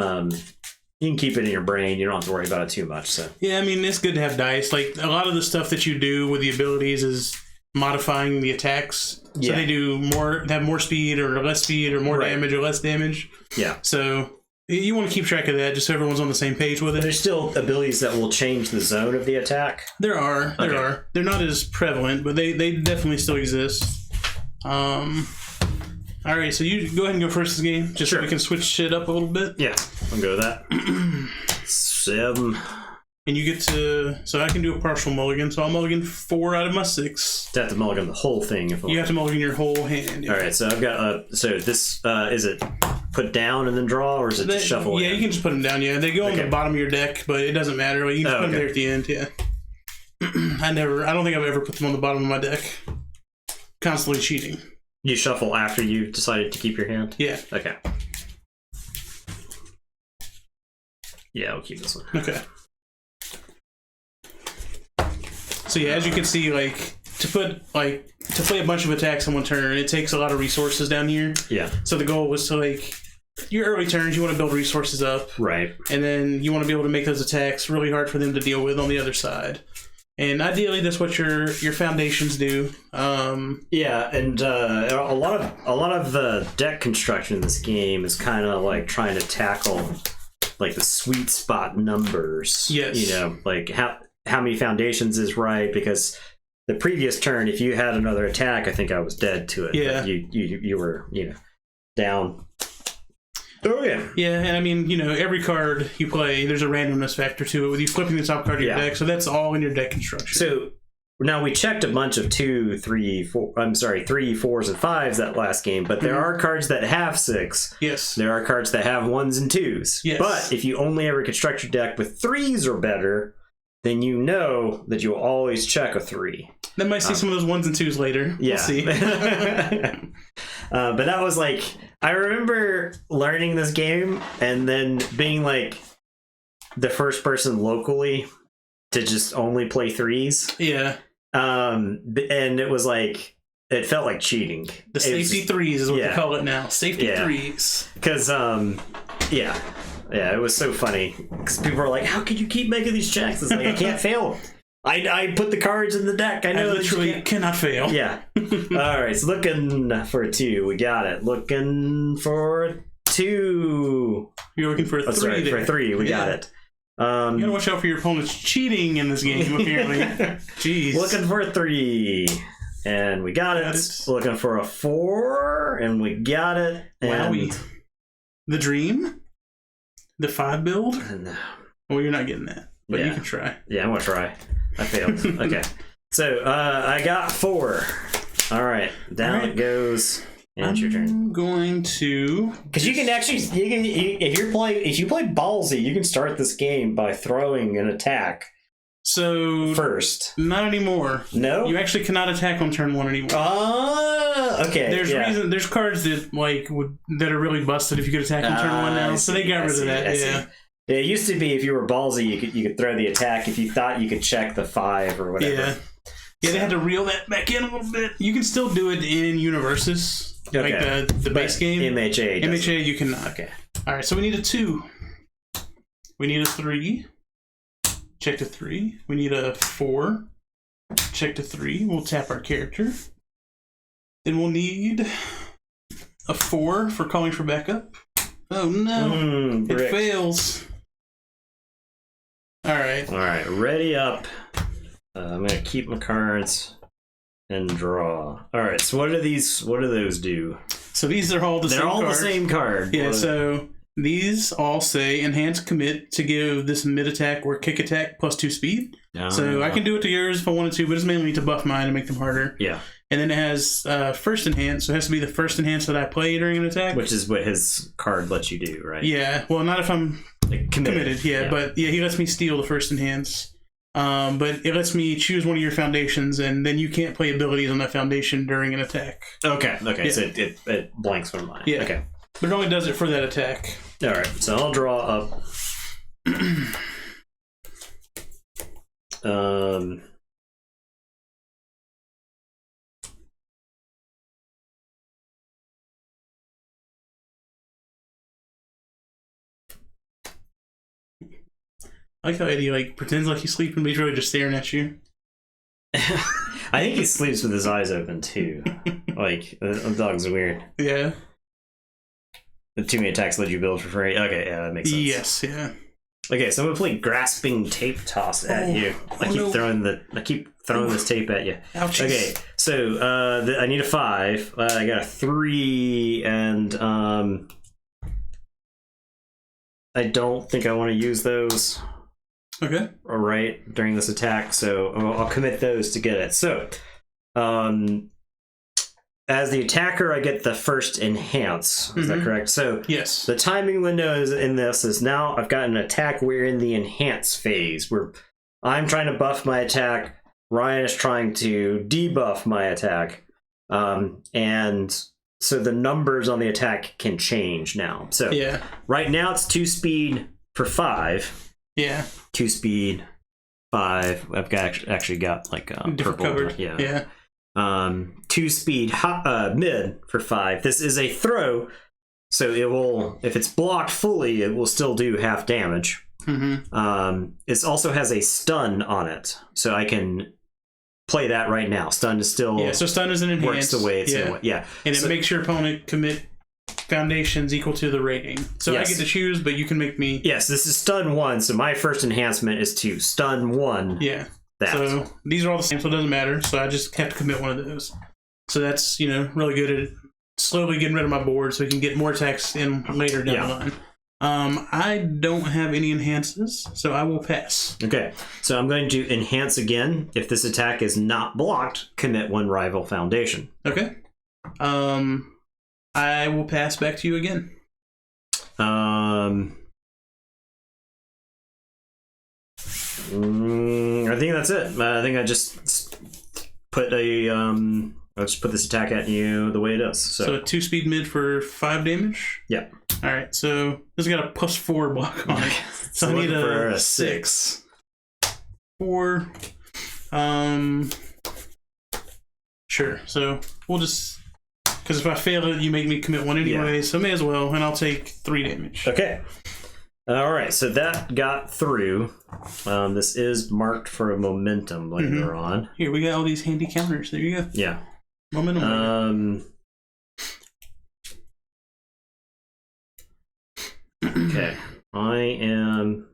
you can keep it in your brain. You don't have to worry about it too much. So yeah, I mean, it's good to have dice. Like a lot of the stuff that you do with the abilities is modifying the attacks, so they have more speed or less speed, or more damage or less damage. Yeah. So you want to keep track of that, just so everyone's on the same page with it. There's still abilities that will change the zone of the attack. There are. They're not as prevalent, but they definitely still exist. All right, so you go ahead and go first this game, just so we can switch shit up a little bit. Yeah, I'll go with that. 7. And you get to... So I can do a partial mulligan, so I'll mulligan 4 out of my 6. You have to mulligan the whole thing. You have to mulligan your whole hand. All right, so I've got... so this... is it put down and then draw, or is it just shuffle? Yeah, you can just put them down, They go on the bottom of your deck, but it doesn't matter. Like, you can just put them there at the end, I don't think I've ever put them on the bottom of my deck. Constantly cheating. You shuffle after you've decided to keep your hand? Yeah. Okay. Yeah, I'll keep this one. Okay. So yeah, as you can see, like to play a bunch of attacks in one turn, it takes a lot of resources down here. Yeah. So the goal was to your early turns, you want to build resources up. Right. And then you want to be able to make those attacks really hard for them to deal with on the other side. And ideally, that's what your foundations do. Yeah, and a lot of the deck construction in this game is kind of like trying to tackle like the sweet spot numbers. Yes. You know, like how many foundations is right, because the previous turn, if you had another attack, I think I was dead to it. Yeah. But you were, down. Oh, yeah. Yeah, and I mean, every card you play, there's a randomness factor to it with you flipping the top card of your deck, so that's all in your deck construction. So now we checked a bunch of 3, 4s, and 5s that last game, but there are cards that have 6. Yes. There are cards that have 1s and 2s. Yes. But if you only ever construct your deck with 3s or better, then you know that you'll always check a 3. Then might see some of those 1s and 2s later. Yeah. We'll see. But that was like, I remember learning this game and then being like the first person locally to just only play 3s. Yeah. And it was like, it felt like cheating. The safety 3s is what they call it now. Safety 3s. Because, yeah, it was so funny. Because people were like, how could you keep making these checks? It's like, I can't fail. I put the cards in the deck. I know I literally cannot fail. Yeah. All right. So looking for a 2. We got it. Looking for a 2. You're looking for a 3. Sorry, for a 3. We got it. You gotta watch out for your opponents cheating in this game, apparently. Jeez. Looking for a 3. And we got it. Looking for a 4. And we got it. And Wowie. The Dream? The 5 build? No. Well, you're not getting that. But you can try. Yeah, I'm gonna try. I failed. Okay. So I got 4. All right. Down it goes. And it's your turn. I'm going to, because you can actually, if you play ballsy, you can start this game by throwing an attack. So first, not anymore. No, you actually cannot attack on turn 1 anymore. Okay. There's cards that that are really busted if you could attack on turn 1 now. So they got rid of that. Yeah. It used to be if you were ballsy, you could throw the attack if you thought you could check the 5 or whatever. Yeah. Yeah, they had to reel that back in a little bit. You can still do it in Universus, like the base game. MHA, you cannot. Okay. All right, so we need a 2. We need a 3. Check to 3. We need a 4. Check to 3. We'll tap our character. Then we'll need a 4 for calling for backup. Oh no! It fails. All right, ready up. I'm gonna keep my cards and draw. All right, so what do those do? So these are all the same card. They're all the same card. Yeah, so these all say enhance commit to give this mid attack or kick attack +2 speed. So I can do it to yours if I wanted to, but it's mainly to buff mine and make them harder. Yeah. And then it has first enhance, so it has to be the first enhance that I play during an attack. Which is what his card lets you do, right? Yeah, well, not if I'm committed. Yeah, but he lets me steal the first enhance. But it lets me choose one of your foundations, and then you can't play abilities on that foundation during an attack. Okay, yeah. So it blanks one of mine. Yeah. Okay. But it only does it for that attack. All right, so I'll draw up. I like how Eddie pretends like he's sleeping, but he's really just staring at you. I think he sleeps with his eyes open too. The dog's weird. Yeah. The too many attacks let you build for free. Okay, yeah, that makes sense. Yes, yeah. Okay, so I'm gonna play grasping tape toss at you. I keep throwing this tape at you. Ouchies. Okay, so I need a 5. I got a 3, and I don't think I want to use those. Okay. All right, during this attack, so I'll commit those to get it. So, as the attacker, I get the first enhance. Is that correct? So, yes. The timing window in this is now I've got an attack. We're in the enhance phase where I'm trying to buff my attack. Ryan is trying to debuff my attack, and so the numbers on the attack can change now. So, right now it's 2 speed for 5. Yeah. 2 speed, 5. I've actually got different purple. Covered. Yeah. 2 speed mid for 5. This is a throw, so it will, if it's blocked fully, it will still do half damage. It also has a stun on it, so I can play that right now. Stun is still so stun is an enhanced. Works the way it's and it makes your opponent commit foundations equal to the rating. So I get to choose, but you can make me. Yes, this is stun 1. So my first enhancement is to stun 1. Yeah. That. So these are all the same, so it doesn't matter. So I just have to commit one of those. So that's really good at slowly getting rid of my board, so we can get more attacks in later down the line. I don't have any enhances, so I will pass. Okay, so I'm going to enhance again. If this attack is not blocked, commit 1 rival foundation. Okay. I will pass back to you again. I think that's it. I think I just put I'll just put this attack at you the way it is. So 2 speed mid for 5 damage? Yeah. Alright, so this has got a +4 block on it. So I need a 6. 4. Sure. So we'll just... Because if I fail it, you make me commit 1 anyway, so may as well, and I'll take 3 damage. Okay. Alright, so that got through. This is marked for a momentum later on. Here, we got all these handy counters. There you go. Yeah. Momentum. Okay. I am...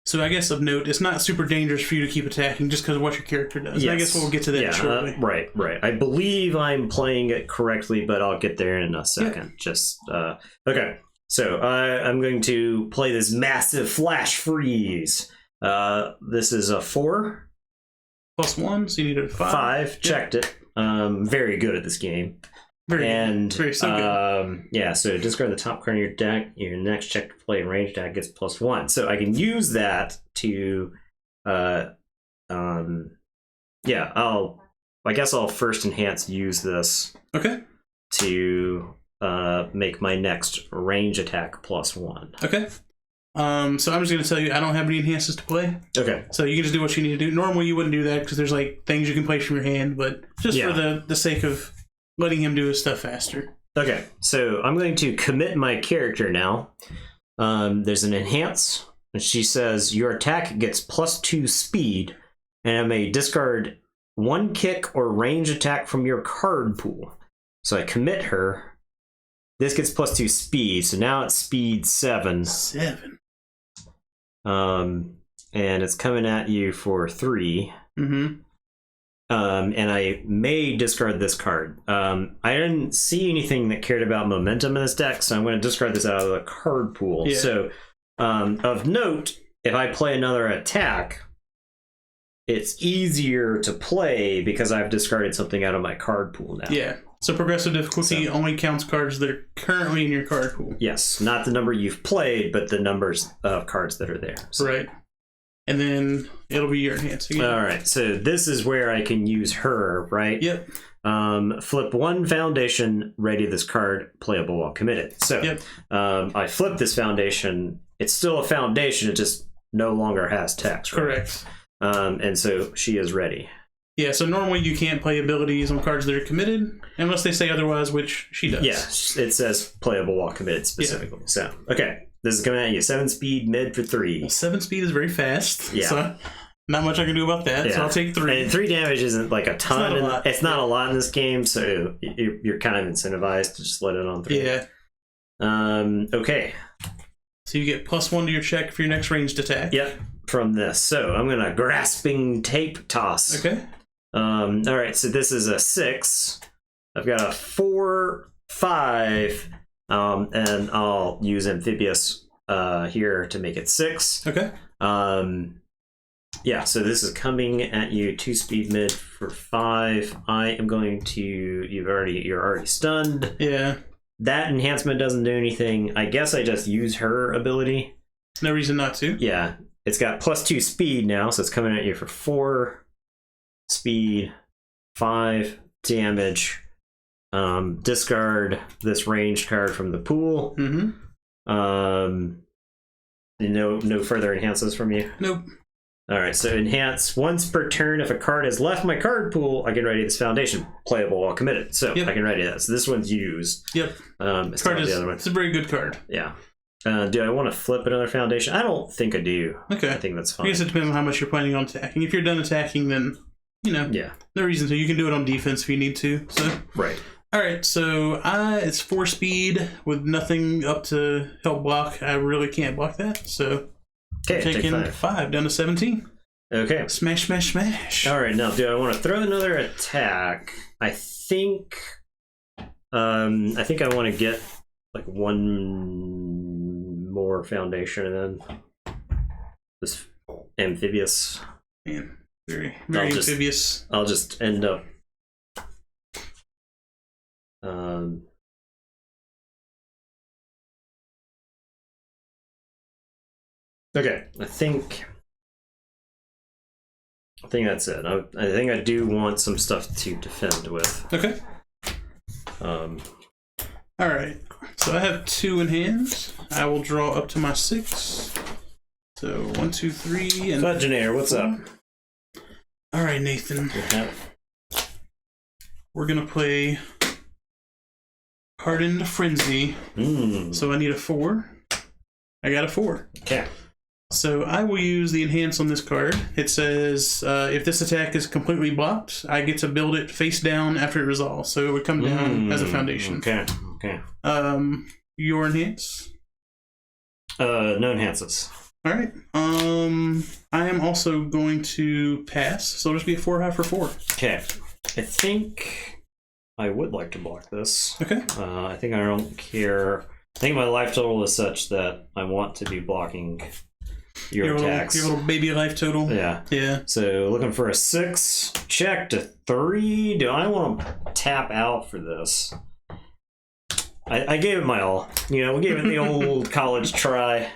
So I guess of note, it's not super dangerous for you to keep attacking just because of what your character does. Yes. I guess we'll get to that shortly. Right. I believe I'm playing it correctly, but I'll get there in a second. Okay. So I'm going to play this massive flash freeze. This is a 4. +1, so you need a 5. 5, checked it. Very good at this game. Very so good. So discard the top card of your deck. Your next check to play range attack gets +1. So I can use that to I guess I'll first enhance use this. Okay. To make my next range attack +1. Okay. So I'm just going to tell you, I don't have any enhances to play. Okay. So you can just do what you need to do. Normally you wouldn't do that because there's like things you can place from your hand, but just for the sake of letting him do his stuff faster. Okay, so I'm going to commit my character now. There's an enhance, and she says your attack gets +2 speed, and I may discard 1 kick or range attack from your card pool. So I commit her. This gets +2 speed, so now it's speed 7. 7. And it's coming at you for 3. And I may discard this card. I didn't see anything that cared about momentum in this deck, so I'm going to discard this out of the card pool. Yeah. So, of note, if I play another attack, it's easier to play because I've discarded something out of my card pool now. Yeah. So progressive difficulty only counts cards that are currently in your card pool. Yes, not the number you've played, but the numbers of cards that are there. So. Right. And then it'll be your enhance again. All right, so this is where I can use her, right? Yep. Flip 1 foundation, ready this card, playable while committed. So I flip this foundation. It's still a foundation, it just no longer has text, right? Correct. And so she is ready. Yeah, so normally you can't play abilities on cards that are committed, unless they say otherwise, which she does. Yeah, it says playable while committed specifically. Yeah. So, okay. This is coming at you. 7 speed, mid for 3. Well, 7 speed is very fast. Yeah. So not much I can do about that, so I'll take 3. And 3 damage isn't like a ton. It's not a lot in this game, so you're kind of incentivized to just let it on 3. Yeah. Okay. So you get +1 to your check for your next ranged attack. Yep, from this. So I'm going to grasping tape toss. Okay. All right, so this is a 6. I've got a 4, 5, and I'll use amphibious here to make it 6. Okay. Yeah, so this is coming at you 2 speed mid for 5. I am going to you're already stunned. Yeah. That enhancement doesn't do anything. I guess I just use her ability. No reason not to. Yeah. It's got +2 speed now, so it's coming at you for 4 speed, 5 damage. Discard this ranged card from the pool. No further enhances from you? Nope. Alright, so enhance once per turn. If a card has left my card pool, I can ready this foundation. Playable while committed. So I can ready that. So this one's used. Yep. It's card is, the other one. It's a very good card. Yeah. Do I want to flip another foundation? I don't think I do. Okay. I think that's fine. I guess it depends on how much you're planning on attacking. If you're done attacking, then, yeah, no reason to. You can do it on defense if you need to. So right. All right, so it's 4 speed with nothing up to help block. I really can't block that, so taking 5 down to 17. Okay. Smash, smash, smash. All right, now do I want to throw another attack? I think I want to get like 1 more foundation and then this amphibious. Man, very amphibious. I'll just end up. Okay, I think that's it. I think I do want some stuff to defend with. Okay. All right. So I have 2 in hand. I will draw up to my 6. So 1, 2, 3, and Fudgenator, what's up? All right, Nathan. We're gonna play Hardened Frenzy. So I need a 4. I got a 4. Okay. So I will use the enhance on this card. It says if this attack is completely blocked, I get to build it face down after it resolves. So it would come down as a foundation. Okay. Your enhance? No enhances. All right. I am also going to pass. So it'll just be a 4 high for 4. Okay. I think I would like to block this. Okay. I think I don't care. I think my life total is such that I want to be blocking your attacks. Your little baby life total. Yeah. Yeah. So looking for a 6. Check to 3. Do I want to tap out for this? I gave it my all. We gave it the old college try.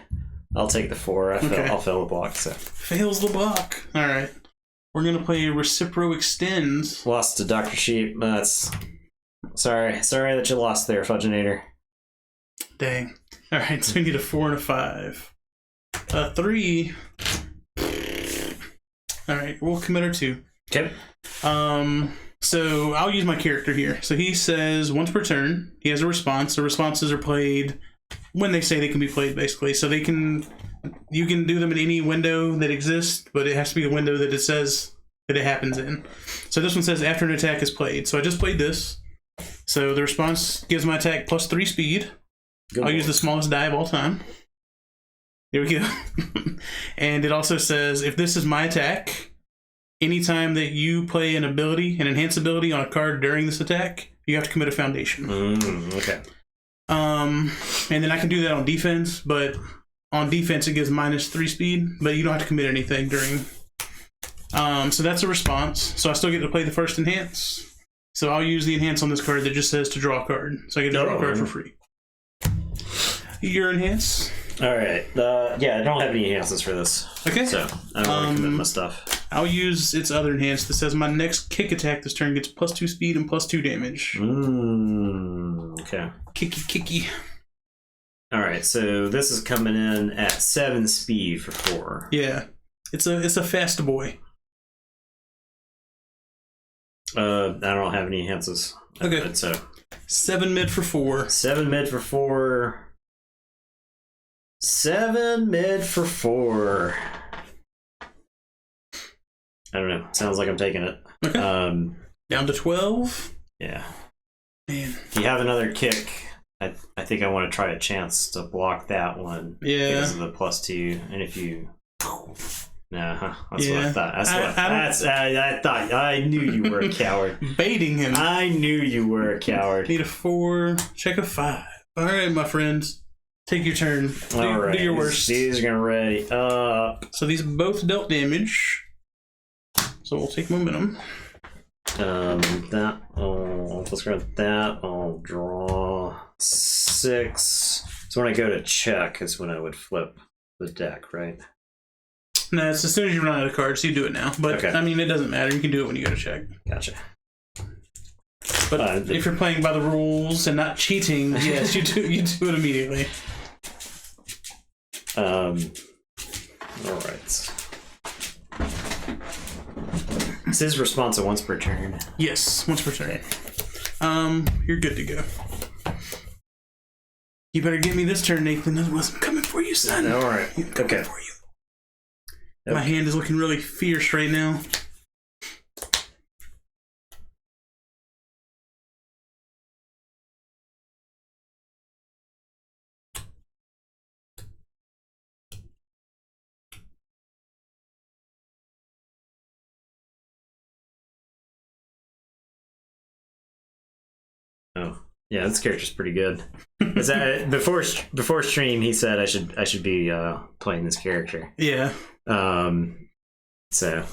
I'll take the 4. I'll fail the block. So fails the block. All right. We're gonna play Recipro Extend. Lost to Dr. Sheep. That's sorry that you lost there, Fudgenator. Dang. All right. So we need a 4 and a 5. 3. All right. We'll commit our 2. Okay. So I'll use my character here. So he says once per turn, he has a response. The responses are played when they say they can be played, basically. So you can do them in any window that exists, but it has to be a window that it says that it happens in. So this one says after an attack is played. So I just played this. So the response gives my attack plus 3 speed. I'll use the smallest die of all time. Here we go. And it also says if this is my attack, anytime that you play an enhanced ability on a card during this attack, you have to commit a foundation. Okay. And then I can do that on defense, but on defense it gives minus 3 speed, but you don't have to commit anything during. So that's a response. So I still get to play the first enhance. So I'll use the enhance on this card that just says to draw a card. So I get to draw a card for free. Your enhance. All right. Yeah, I don't have any enhances for this. Okay. So I don't want to commit my stuff. I'll use its other enhance that says my next kick attack this turn gets plus 2 speed and plus 2 damage. Okay. Kicky. All right. So this is coming in at 7 speed for 4. Yeah. It's a fast boy. I don't have any enhances. Okay. Right, so 7 mid for 4. 7 mid for 4. 7 mid for 4. I don't know. Sounds like I'm taking it. Okay. Down to 12. Yeah. Man. If you have another kick, I think I want to try a chance to block that one. Yeah. Because of the plus 2. And if you. Nah, that's what I thought. I thought. I knew you were a coward. Baiting him. I knew you were a coward. Need a 4. Check a 5. All right, my friends. Take your turn. All right. Do your worst. These are going to ready up. So these both dealt damage. So we'll take momentum. Let's grab that. I'll draw 6. So when I go to check is when I would flip the deck, right? No, it's as soon as you run out of cards, you do it now. But okay. I mean, it doesn't matter. You can do it when you go to check. Gotcha. But if you're playing by the rules and not cheating, yes, you do it immediately. All right. It says response at once per turn. Yes, once per turn. You're good to go. You better get me this turn, Nathan. Otherwise, I'm coming for you, son. All right. I'm coming for you. Okay. My hand is looking really fierce right now. Oh, yeah, this character's pretty good. Is that before stream? He said I should be playing this character. Yeah. So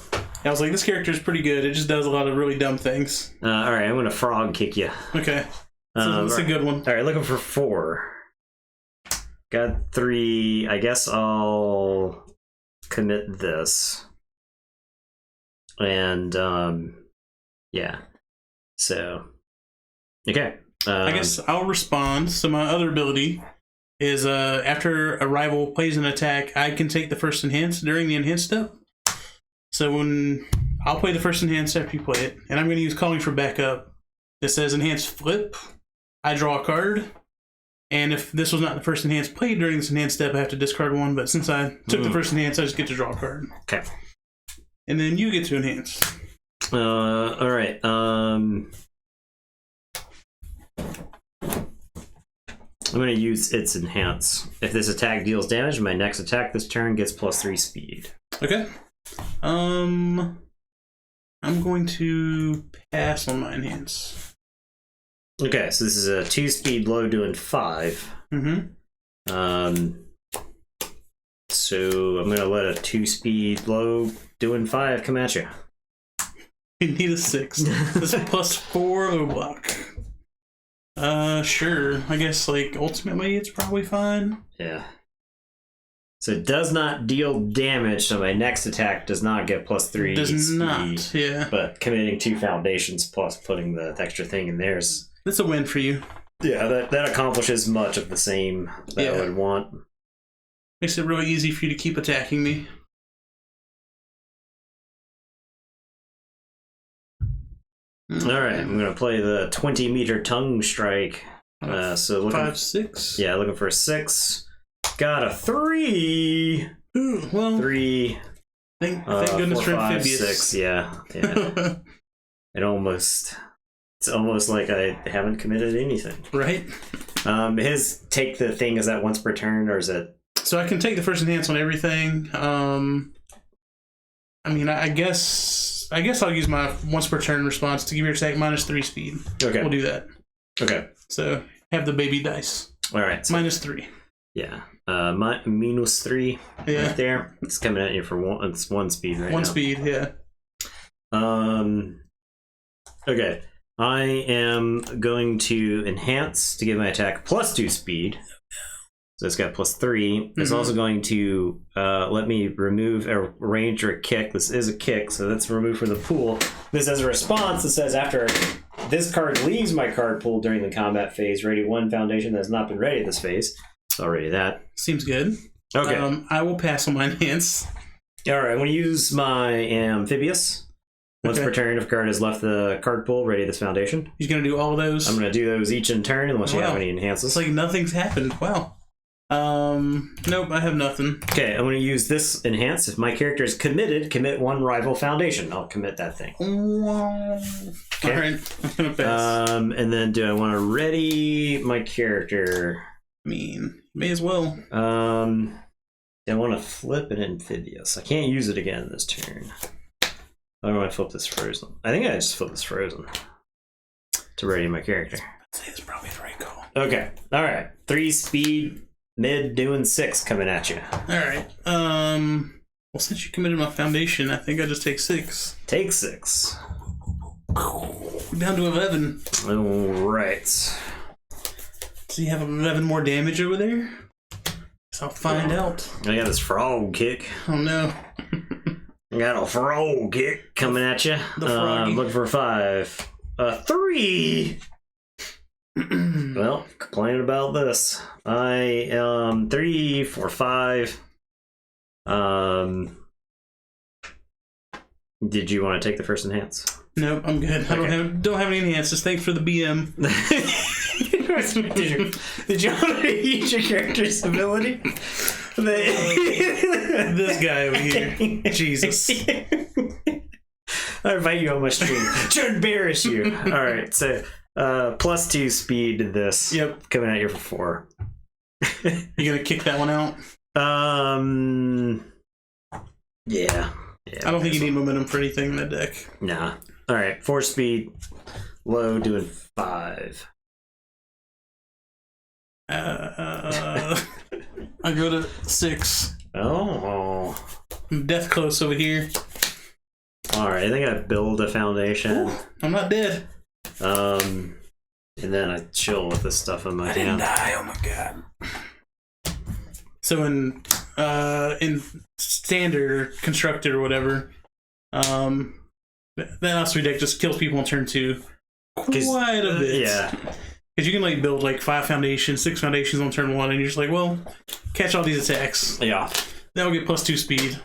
I was like, this character is pretty good. It just does a lot of really dumb things. All right, I'm gonna frog kick you. Okay. That's a good one. All right, looking for 4. Got 3. I guess I'll commit this. And yeah. So. Okay. I guess I'll respond. So my other ability is after a rival plays an attack, I can take the first enhance during the enhance step. So when I'll play the first enhance after you play it, and I'm going to use calling for backup. It says enhance flip. I draw a card, and if this was not the first enhance played during this enhance step, I have to discard 1. But since I took the first enhance, I just get to draw a card. Okay. And then you get to enhance. All right. I'm going to use its enhance. If this attack deals damage, my next attack this turn gets +3 speed. Okay. I'm going to pass on my enhance. Okay, so this is a 2 speed low doing 5. Mm-hmm. So I'm going to let a 2 speed low doing 5 come at you. You need a 6. This is +4 low block. Sure. I guess, like, ultimately it's probably fine. Yeah. So it does not deal damage, so my next attack does not get +3 does speed. Not, yeah. But committing 2 foundations plus putting the extra thing in there is... It's a win for you. Yeah, that accomplishes much of the same that I would want. Makes it really easy for you to keep attacking me. Alright, I'm going to play the 20-meter tongue strike. So looking 5, 6? Yeah, looking for a 6. Got a 3! Ooh, well... 3. Thank goodness 4, for 5, amphibious. 6, yeah. It's almost like I haven't committed anything. Right? His take the thing, is that once per turn, or is it... So I can take the first enhance on everything. I mean, I guess I'll use my once per turn response to give your attack -3 speed. Okay. We'll do that. Okay. So have the baby dice. All right. So, -3. Yeah. My -3 yeah. right there. It's coming at you for 1. It's 1 speed right now. 1 speed, yeah. Okay. I am going to enhance to give my attack +2 speed. So it's got +3. It's also going to let me remove a range or a kick. This is a kick, so that's removed from the pool. This as a response, it says after this card leaves my card pool during the combat phase, ready 1 foundation that has not been ready at this phase. So I'll ready that. Seems good. Okay. I will pass on my enhance. Alright, I'm going to use my amphibious. Once per turn, if a card has left the card pool, ready this foundation. He's going to do all of those? I'm going to do those each in turn unless you have any enhances. It's like nothing's happened. Wow. Nope, I have nothing. Okay, I'm going to use this enhance. If my character is committed, commit 1 rival foundation. I'll commit that thing. Okay. Alright, I'm going to pass. And then do I want to ready my character? I mean, may as well. I want to flip an amphibious. I can't use it again this turn. I don't want to flip this frozen. I think I just flip this frozen to ready my character. I'd say it's probably the right call. Okay. Alright. 3 speed, mid doing 6 coming at you. Alright. Well, since you committed my foundation, I think I just take 6. Take 6. We're down to 11. Alright. So you have 11 more damage over there? Guess I'll find out. I got this frog kick. Oh no. I got a frog kick coming at you. The froggy. Looking for 5. 3! Well, complaining about this. I 3, 4, 5. Did you want to take the first enhance? Nope, I'm good. I don't have any enhances. Thanks for the BM. Did you want to use your character's ability? This guy over here. Jesus. I invite you on my stream to embarrass you. All right, so +2 speed to this. Yep. Coming at you for 4. You gonna kick that one out? Yeah. I don't think you need momentum for anything in that deck. Nah. All right, 4 speed, low, doing 5. I go to 6. Oh. Death close over here. All right, I think I build a foundation. Ooh, I'm not dead. And then I chill with this stuff in my hand. Die. Oh my god. So in standard or constructed or whatever, that Osprey deck just kills people on turn 2 quite a bit. Yeah. Because you can like build like 5 foundations, 6 foundations on turn 1, and you're just like, well, catch all these attacks. Yeah. That'll get +2 speed.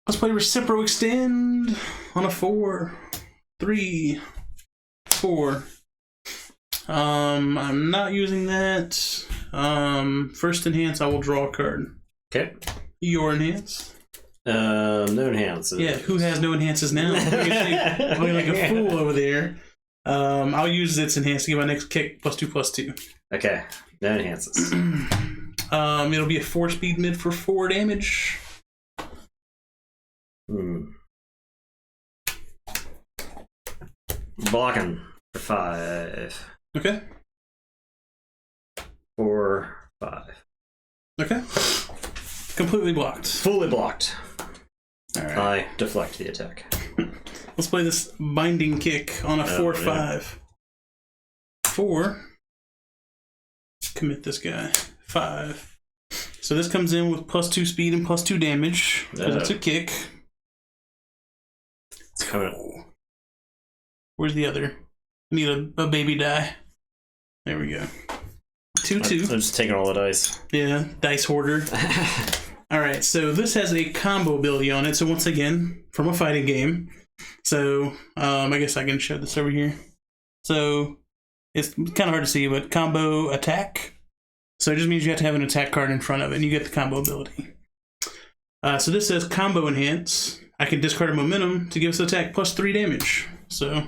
Let's play Recipro Extend on a 4. 3, 4. I'm not using that. First enhance, I will draw a card. Okay. Your enhance. No enhances. Yeah, who has no enhances now? I'm looking like a fool over there. I'll use its enhance to give my next kick +2/+2. Okay. No enhances. It'll be a 4 speed mid for 4 damage. Blocking for 5. Okay. 4, 5. Okay. Completely blocked. Fully blocked. All right. I deflect the attack. Let's play this binding kick on a 4/5. 4. Commit this guy. 5. So this comes in with +2 speed and +2 damage because it's a kick. It's coming. Where's the other? I need a baby die. There we go. 2/2. I'm just taking all the dice. Yeah, dice hoarder. All right, so this has a combo ability on it. So once again, from a fighting game. So I guess I can show this over here. So it's kind of hard to see, but combo attack. So it just means you have to have an attack card in front of it, and you get the combo ability. So this says combo enhance. I can discard a momentum to give this attack +3 damage. So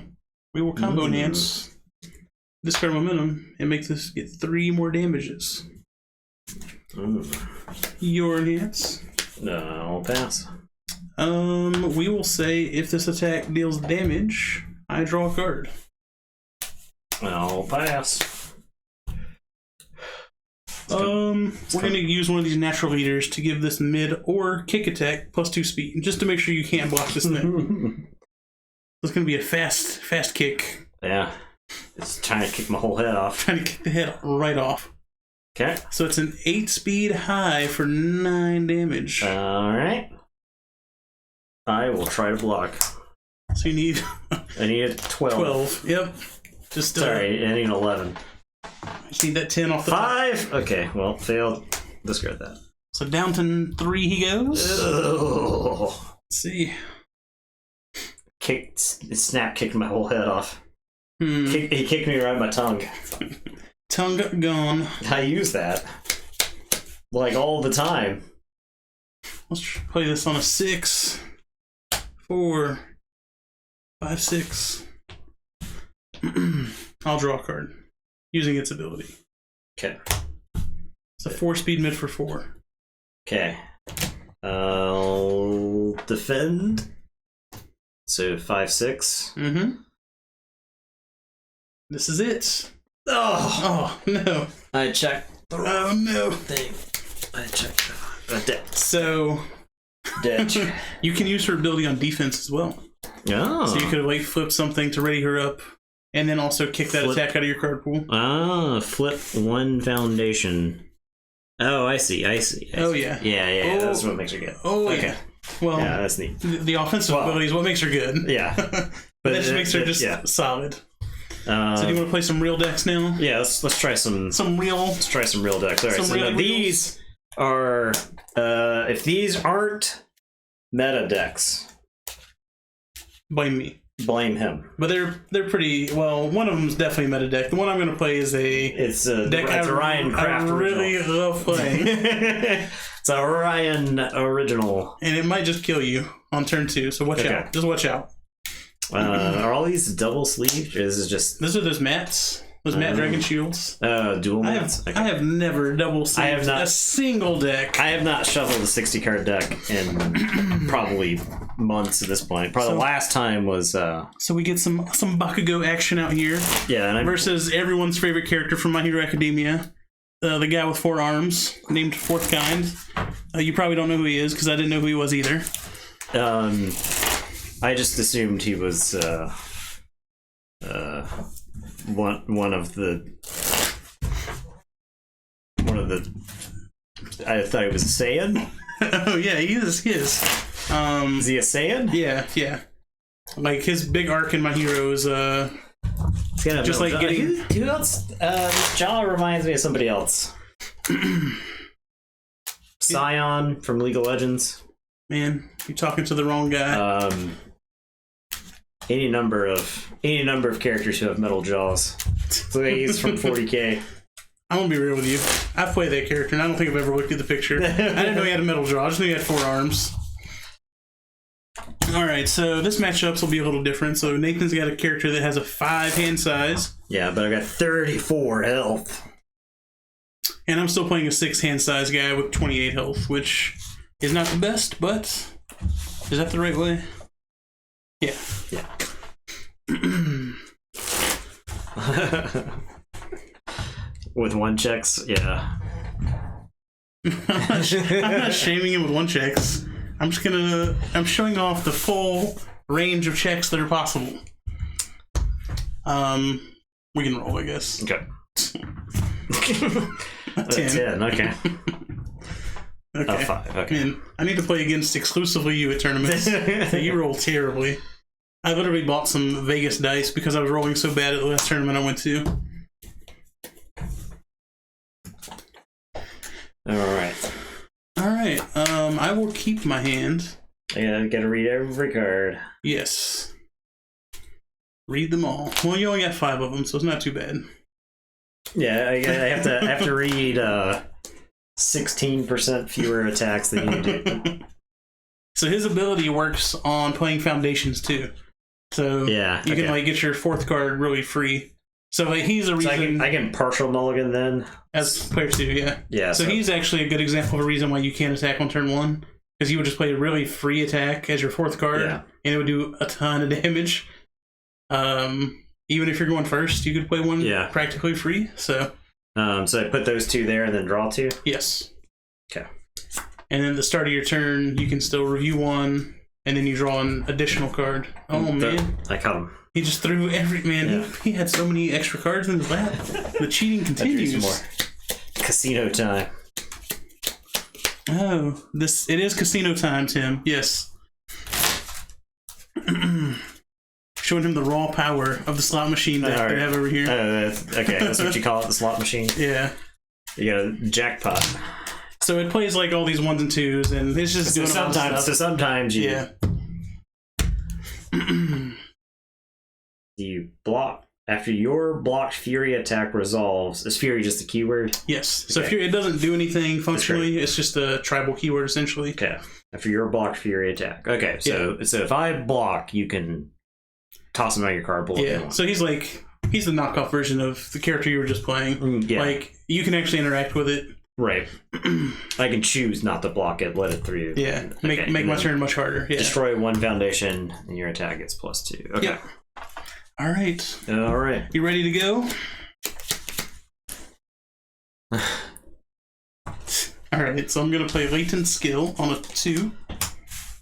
we will combo enhance. Discard momentum and make this get 3 more damages. Your enhance. No, I'll pass. We will say if this attack deals damage, I draw a card. I'll pass. We're gonna use one of these natural leaders to give this mid or kick attack +2 speed, just to make sure you can't block this thing. It's gonna be a fast kick. Yeah. It's trying to kick my whole head off. Trying to kick the head right off. Okay. So it's an 8 speed high for 9 damage. Alright. I will try to block. So you need... I need a 12. 12, yep. Just Sorry, I need an 11. I just need that 10 off the 5? top. Okay, well, failed. Discard that. So down to 3 he goes. Ugh. Let's see. Snap kicked my whole head off. He kicked me right in my tongue. Tongue gone. I use that. Like all the time. Let's play this on a 6. 4. 5, 6. I'll draw a card. Using its ability. Okay. It's a 4 speed mid for 4. Okay. I'll defend. So 5, 6. This is it. Oh no. I checked the wrong thing. I checked the deck. So Dead. you can use her ability on defense as well. Oh. So you could like flip something to ready her up, and then also kick that attack out of your card pool. Flip 1 foundation. Oh, I see. Oh yeah. Yeah. That's what makes her good. Oh okay. Yeah. Well, yeah, that's neat. The offensive ability is what makes her good. Yeah. But that just makes her just solid. So do you want to play some real decks now? Yeah, let's try some real. Let's try some real decks. All right, so now these are if these aren't meta decks, blame me. blame him. But they're pretty well. One of them's definitely meta deck. The one I'm going to play is it's a Ryan Craft. I really love playing. It's a Ryan original, and it might just kill you on turn 2. So watch out. Just watch out. Are all these double sleeved? Or is it just those are those mats? Those matte dragon shields. Dual mats. I have never double sleeved a single deck. I have not shuffled a 60 card deck in probably months at this point. Probably the last time was. So we get some Bakugo action out here. Yeah, and versus everyone's favorite character from My Hero Academia, the guy with 4 arms, named Fourth Kind. You probably don't know who he is because I didn't know who he was either. I just assumed he was one of the. I thought he was a Saiyan. Oh yeah, he is. Is he a Saiyan? Yeah. Like his big arc in My Hero is just like getting. Who else? This Jaw reminds me of somebody else. Scion from League of Legends. Man, you're talking to the wrong guy. Any number of characters who have metal jaws. So he's from 40K. I'm gonna be real with you. I play that character, and I don't think I've ever looked at the picture. I didn't know he had a metal jaw. I just knew he had 4 arms. All right, so this matchups will be a little different. So Nathan's got a character that has a 5 hand size. Yeah, but I got 34 health. And I'm still playing a 6 hand size guy with 28 health, which is not the best, but is that the right way? Yeah. With 1 checks, yeah. I'm not shaming him with 1 checks. I'm showing off the full range of checks that are possible. We can roll, I guess. Okay. A 10. Okay. Okay. 5. Okay. Man, I need to play against exclusively you at tournaments. So you roll terribly. I literally bought some Vegas dice because I was rolling so bad at the last tournament I went to. Alright. I will keep my hand. Yeah, I gotta read every card. Yes. Read them all. Well, you only got 5 of them, so it's not too bad. Yeah, I have to read 16% fewer attacks than you do. So his ability works on playing foundations too. So you can like get your 4th card really free. So like he's a reason I can partial mulligan then. As players do, yeah. Yeah. So he's actually a good example of a reason why you can't attack on turn 1. Because you would just play a really free attack as your 4th card, and it would do a ton of damage. Even if you're going first, you could play one practically free. So so I put those 2 there and then draw 2? Yes. Okay. And then at the start of your turn, you can still review 1, and then you draw an additional card. Oh, man. I caught him. He just threw he had so many extra cards in his lap. The cheating continues. More. Casino time. Oh, it is casino time, Tim. Yes. Showing him the raw power of the slot machine that they have over here. Okay, that's what you call it, the slot machine? Yeah. You got a jackpot. So it plays like all these 1s and 2s, and it's just doing sometimes. So sometimes you. Yeah. You block after your blocked Fury attack resolves. Is Fury just a keyword? Yes. So Fury, it doesn't do anything functionally. It's just a tribal keyword essentially. Okay. After your blocked Fury attack. Okay. So if I block, you can toss him out of your card. Yeah. So he's the knockoff version of the character you were just playing. Yeah. Like you can actually interact with it. Right. I can choose not to block it, let it through. Yeah. Make my turn much harder. Yeah. Destroy 1 foundation, and your attack gets +2. Okay. Yep. All right. You ready to go? All right. So I'm going to play Latent Skill on a 2.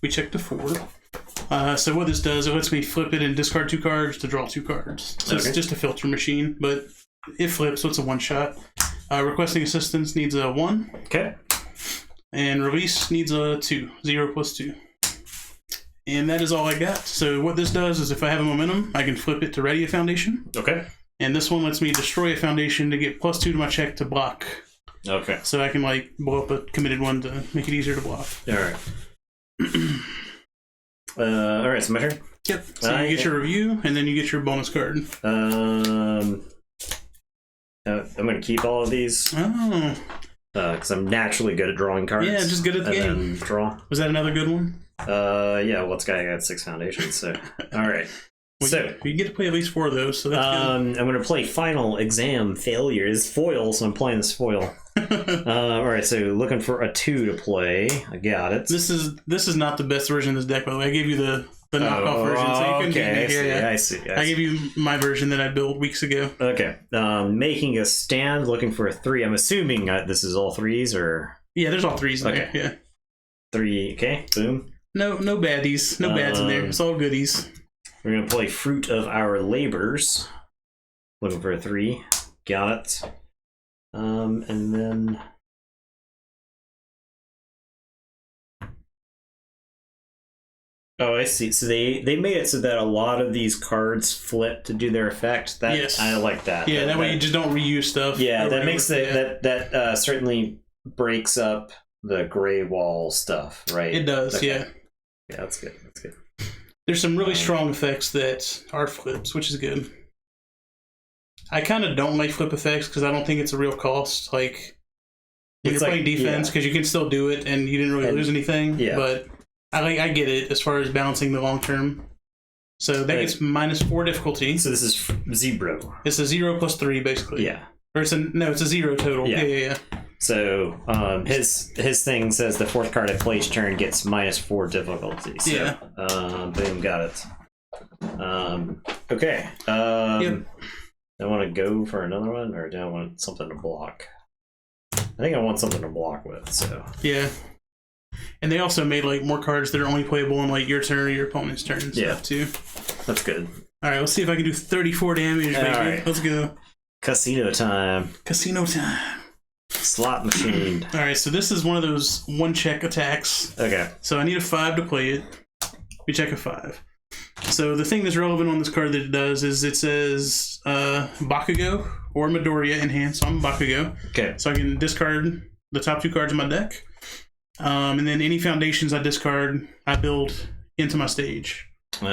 We checked a 4. So what this does, it lets me flip it and discard 2 cards to draw 2 cards. So it's just a filter machine, but it flips, so it's a 1-shot. Requesting assistance needs a 1. Okay. And release needs a 2. 0 + 2. And that is all I got. So what this does is if I have a momentum, I can flip it to ready a foundation. Okay. And this one lets me destroy a foundation to get +2 to my check to block. Okay. So I can like blow up a committed one to make it easier to block. All right. All right, so my turn? Yep. So you get your review, and then you get your bonus card. I'm going to keep all of these. Oh. Because I'm naturally good at drawing cards. Yeah, just good at the game. Draw. Was that another good one? Yeah, well, it's got 6 foundations, so... Alright. Well, so... you get to play at least 4 of those, so that's good. I'm going to play Final Exam Failures foil, so I'm playing this foil. Alright, so looking for a 2 to play. I got it. This is not the best version of this deck, by the way. I gave you the knockoff version, so you couldn't get it here. I see. I gave you my version that I built weeks ago. Okay. Making a stand, looking for a 3. I'm assuming this is all 3s, or... Yeah, there's all 3s in there, yeah. 3, okay, boom. No baddies. No bads in there. It's all goodies. We're going to play Fruit of Our Labors. Looking for a 3. Got it. And then... Oh, I see. So they made it so that a lot of these cards flip to do their effect. Yes. I like that. Yeah, that way you just don't reuse stuff. Yeah, that makes that certainly breaks up the gray wall stuff, right? It does, okay. yeah. Yeah, that's good. That's good. There's some really strong effects that are flips, which is good. I kind of don't like flip effects because I don't think it's a real cost. Like, when you're playing defense, because you can still do it and you didn't really lose anything. Yeah. But I get it as far as balancing the long term. So that gets -4 difficulty. So this is 0. It's a 0 plus 3, basically. Yeah. Or it's a 0 total. Yeah. So his thing says the 4th card at play each turn gets -4 difficulty. So, yeah. Boom, got it. Okay. Yep. Do I want to go for another one, or do I want something to block? I think I want something to block with. So yeah. And they also made like more cards that are only playable on like your turn or your opponent's turn and stuff too. That's good. All right, let's see if I can do 34 damage, baby. Right. Let's go. Casino time. Casino time. Slot machine. All right, so this is one of those 1-check attacks. Okay. So I need a 5 to play it. We check a 5. So the thing that's relevant on this card that it does is it says Bakugo or Midoriya enhanced. So I'm Bakugo. Okay. So I can discard the top 2 cards of my deck. And then any foundations I discard, I build into my stage.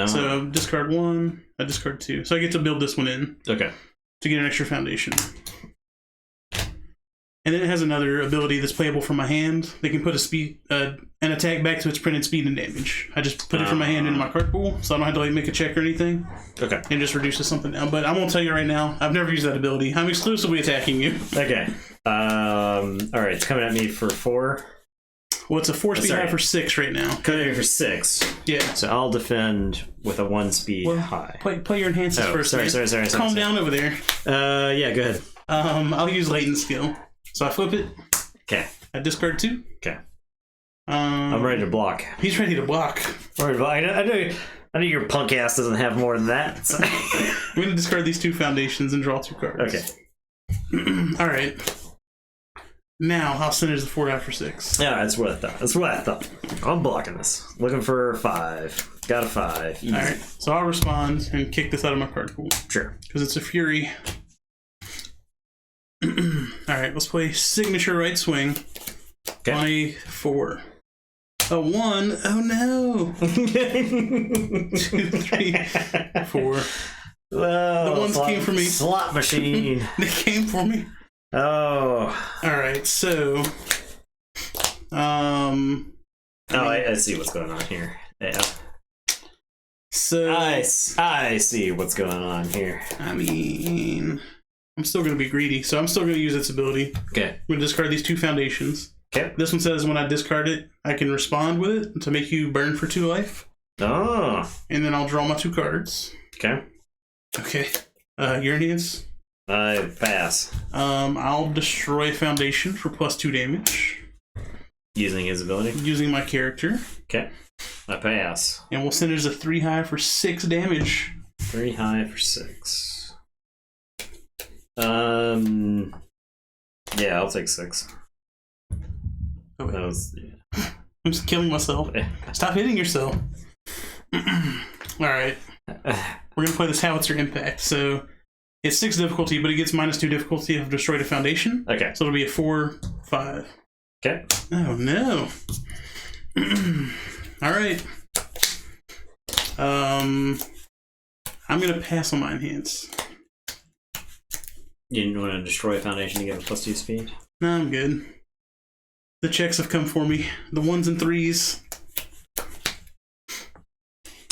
So discard 1, I discard 2. So I get to build this one in. Okay. To get an extra foundation. And then it has another ability that's playable from my hand. They can put an attack back to its printed speed and damage. I just put it from my hand into my card pool, so I don't have to like make a check or anything. Okay. And just reduces something down. But I won't tell you right now. I've never used that ability. I'm exclusively attacking you. Okay. All right. It's coming at me for 4. Well, it's a 4 speed high for 6 right now. Coming at me for 6. Yeah. So I'll defend with a 1 speed high. Play your enhances first. Sorry. Calm down over there. Yeah, go ahead. I'll use latent skill. So I flip it. Okay. I discard 2. Okay. I'm ready to block. He's ready to block. I know your punk ass doesn't have more than that. So. I'm going to discard these 2 foundations and draw 2 cards. Okay. All right. Now, I'll send it as a 4 die for 6. Yeah, that's what I thought. I'm blocking this. Looking for a 5. Got a 5. Easy. All right. So I'll respond and kick this out of my card pool. Sure. Because it's a Fury. All right. Let's play Signature Right Swing. Okay. 24. A 1. Oh no. 2, 3, 4. Well, the ones came for me. Slot machine. They came for me. Oh. All right. So. I see what's going on here. Yeah. So I see what's going on here. I mean, I'm still going to be greedy, so I'm still going to use its ability. Okay. I'm going to discard these 2 foundations. Okay. This one says when I discard it, I can respond with it to make you burn for 2 life. Oh. And then I'll draw my 2 cards. Okay. Okay. Uranus. I pass. I'll destroy foundation for +2 damage. Using his ability? Using my character. Okay. I pass. And we'll send it as a 3 high for 6 damage. 3 high for 6. Yeah, I'll take 6. Okay. That was... Yeah. I'm just killing myself. Stop hitting yourself. Alright. We're going to play this Howitzer Impact. So, it's 6 difficulty, but it gets -2 difficulty if destroyed a foundation. Okay. So it'll be a 4, 5. Okay. Oh, no. Alright. I'm gonna pass on my enhance. You didn't want to destroy a foundation to get a +2 speed? No, I'm good. The checks have come for me. The 1s and 3s.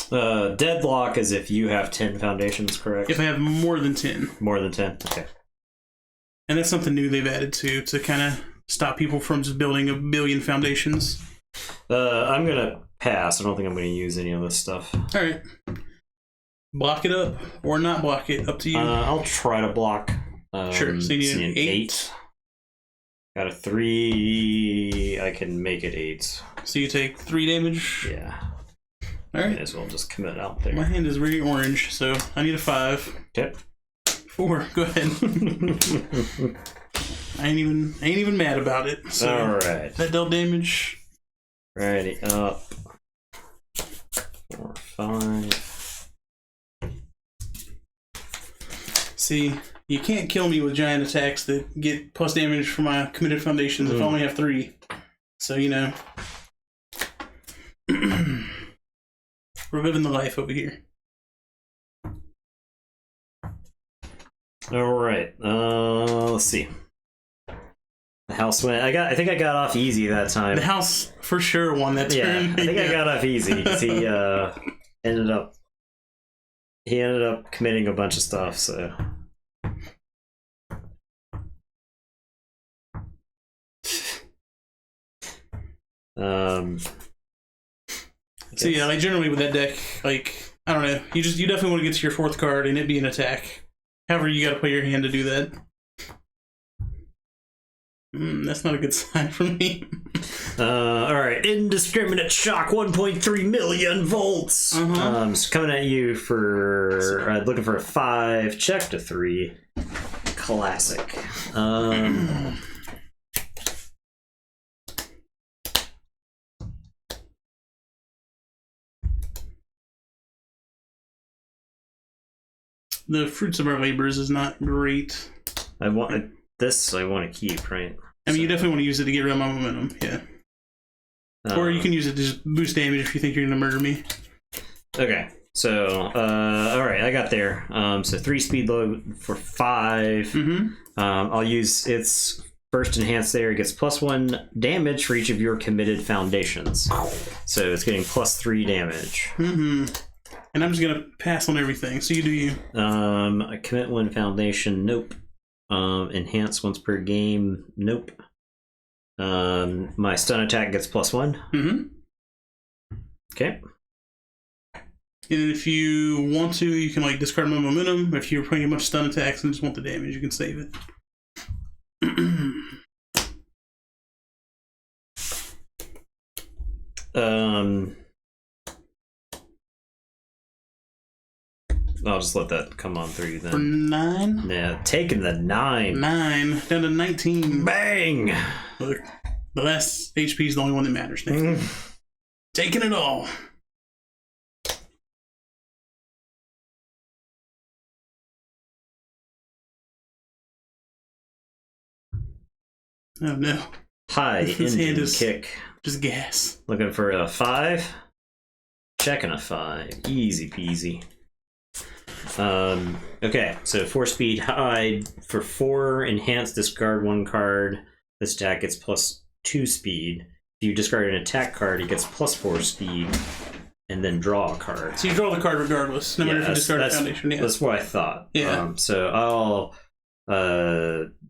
Deadlock is if you have 10 foundations, correct? If I have more than 10. More than 10? Okay. And that's something new they've added to kind of stop people from just building a billion foundations. I'm gonna pass. I don't think I'm gonna use any of this stuff. Alright. Block it up or not block it. Up to you. I'll try to block. Sure. So you need an 8. Got a 3. I can make it 8. So you take 3 damage? Yeah. Alright. Might as well just commit out there. My hand is very orange, so I need a 5. Okay. 4. Go ahead. I ain't even mad about it. So alright. That dealt damage. Righty up. 4, 5. See, you can't kill me with giant attacks that get plus damage for my committed foundations if I only have 3. So, you know. We're living the life over here. Alright. Let's see. The house went. I think I got off easy that time. The house for sure won that turn. Yeah, I think I got off easy because he ended up committing a bunch of stuff. So. So yeah, like generally with that deck, like I don't know, you definitely want to get to your 4th card and it be an attack. However, you got to play your hand to do that. That's not a good sign for me. Alright, indiscriminate shock, 1.3 million volts. It's coming at you for looking for a 5, check to 3. Classic. The fruits of our labors is not great. I want to keep, right? I mean, you definitely want to use it to get rid of my momentum, yeah. Or you can use it to just boost damage if you think you're going to murder me. Okay, so, alright, I got there. So 3 speed low for 5. I'll use its first enhance there. It gets +1 damage for each of your committed foundations. So it's getting +3 damage. And I'm just going to pass on everything, so you do you. I commit 1 foundation, nope. Enhance once per game, nope. My stun attack gets +1. Okay. And if you want to, you can like discard my momentum. If you're playing a bunch of stun attacks and just want the damage, you can save it. I'll just let that come on through then. For 9? Yeah, taking the 9. 9 down to 19. Bang! Look, the last HP is the only one that matters. Taking it all. Oh no. High His engine hand is kick. Just gas. Looking for a 5. Checking a 5. Easy peasy. Okay, so 4 speed high for 4 enhanced, discard 1 card. This attack gets +2 speed. If you discard an attack card, it gets +4 speed, and then draw a card. So you draw the card regardless, no matter if you discard a foundation. Yeah. That's what I thought. Yeah. So I'll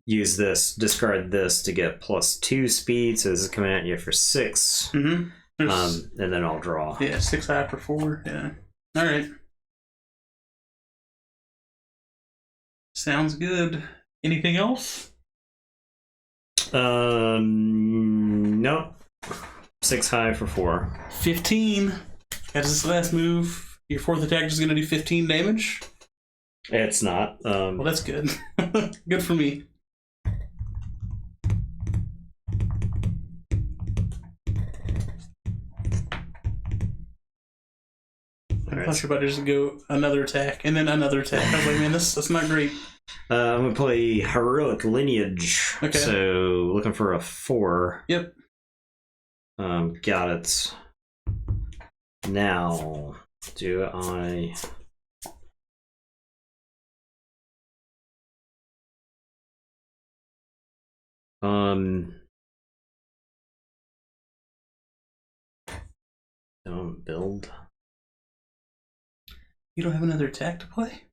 use this, discard this to get +2 speed. So this is coming at you for 6. And then I'll draw. Yeah, 6 high for 4. Yeah. All right. Sounds good. Anything else? Nope. 6 high for 4. 15. That's his last move. Your 4th attack is going to do 15 damage. It's not. Well, that's good. Good for me. I'm not sure about just go another attack and then another attack. I was like, man, that's not great. I'm gonna play Heroic Lineage. Okay. So looking for a 4. Yep. Got it. Now Do I... Don't build. You don't have another attack to play?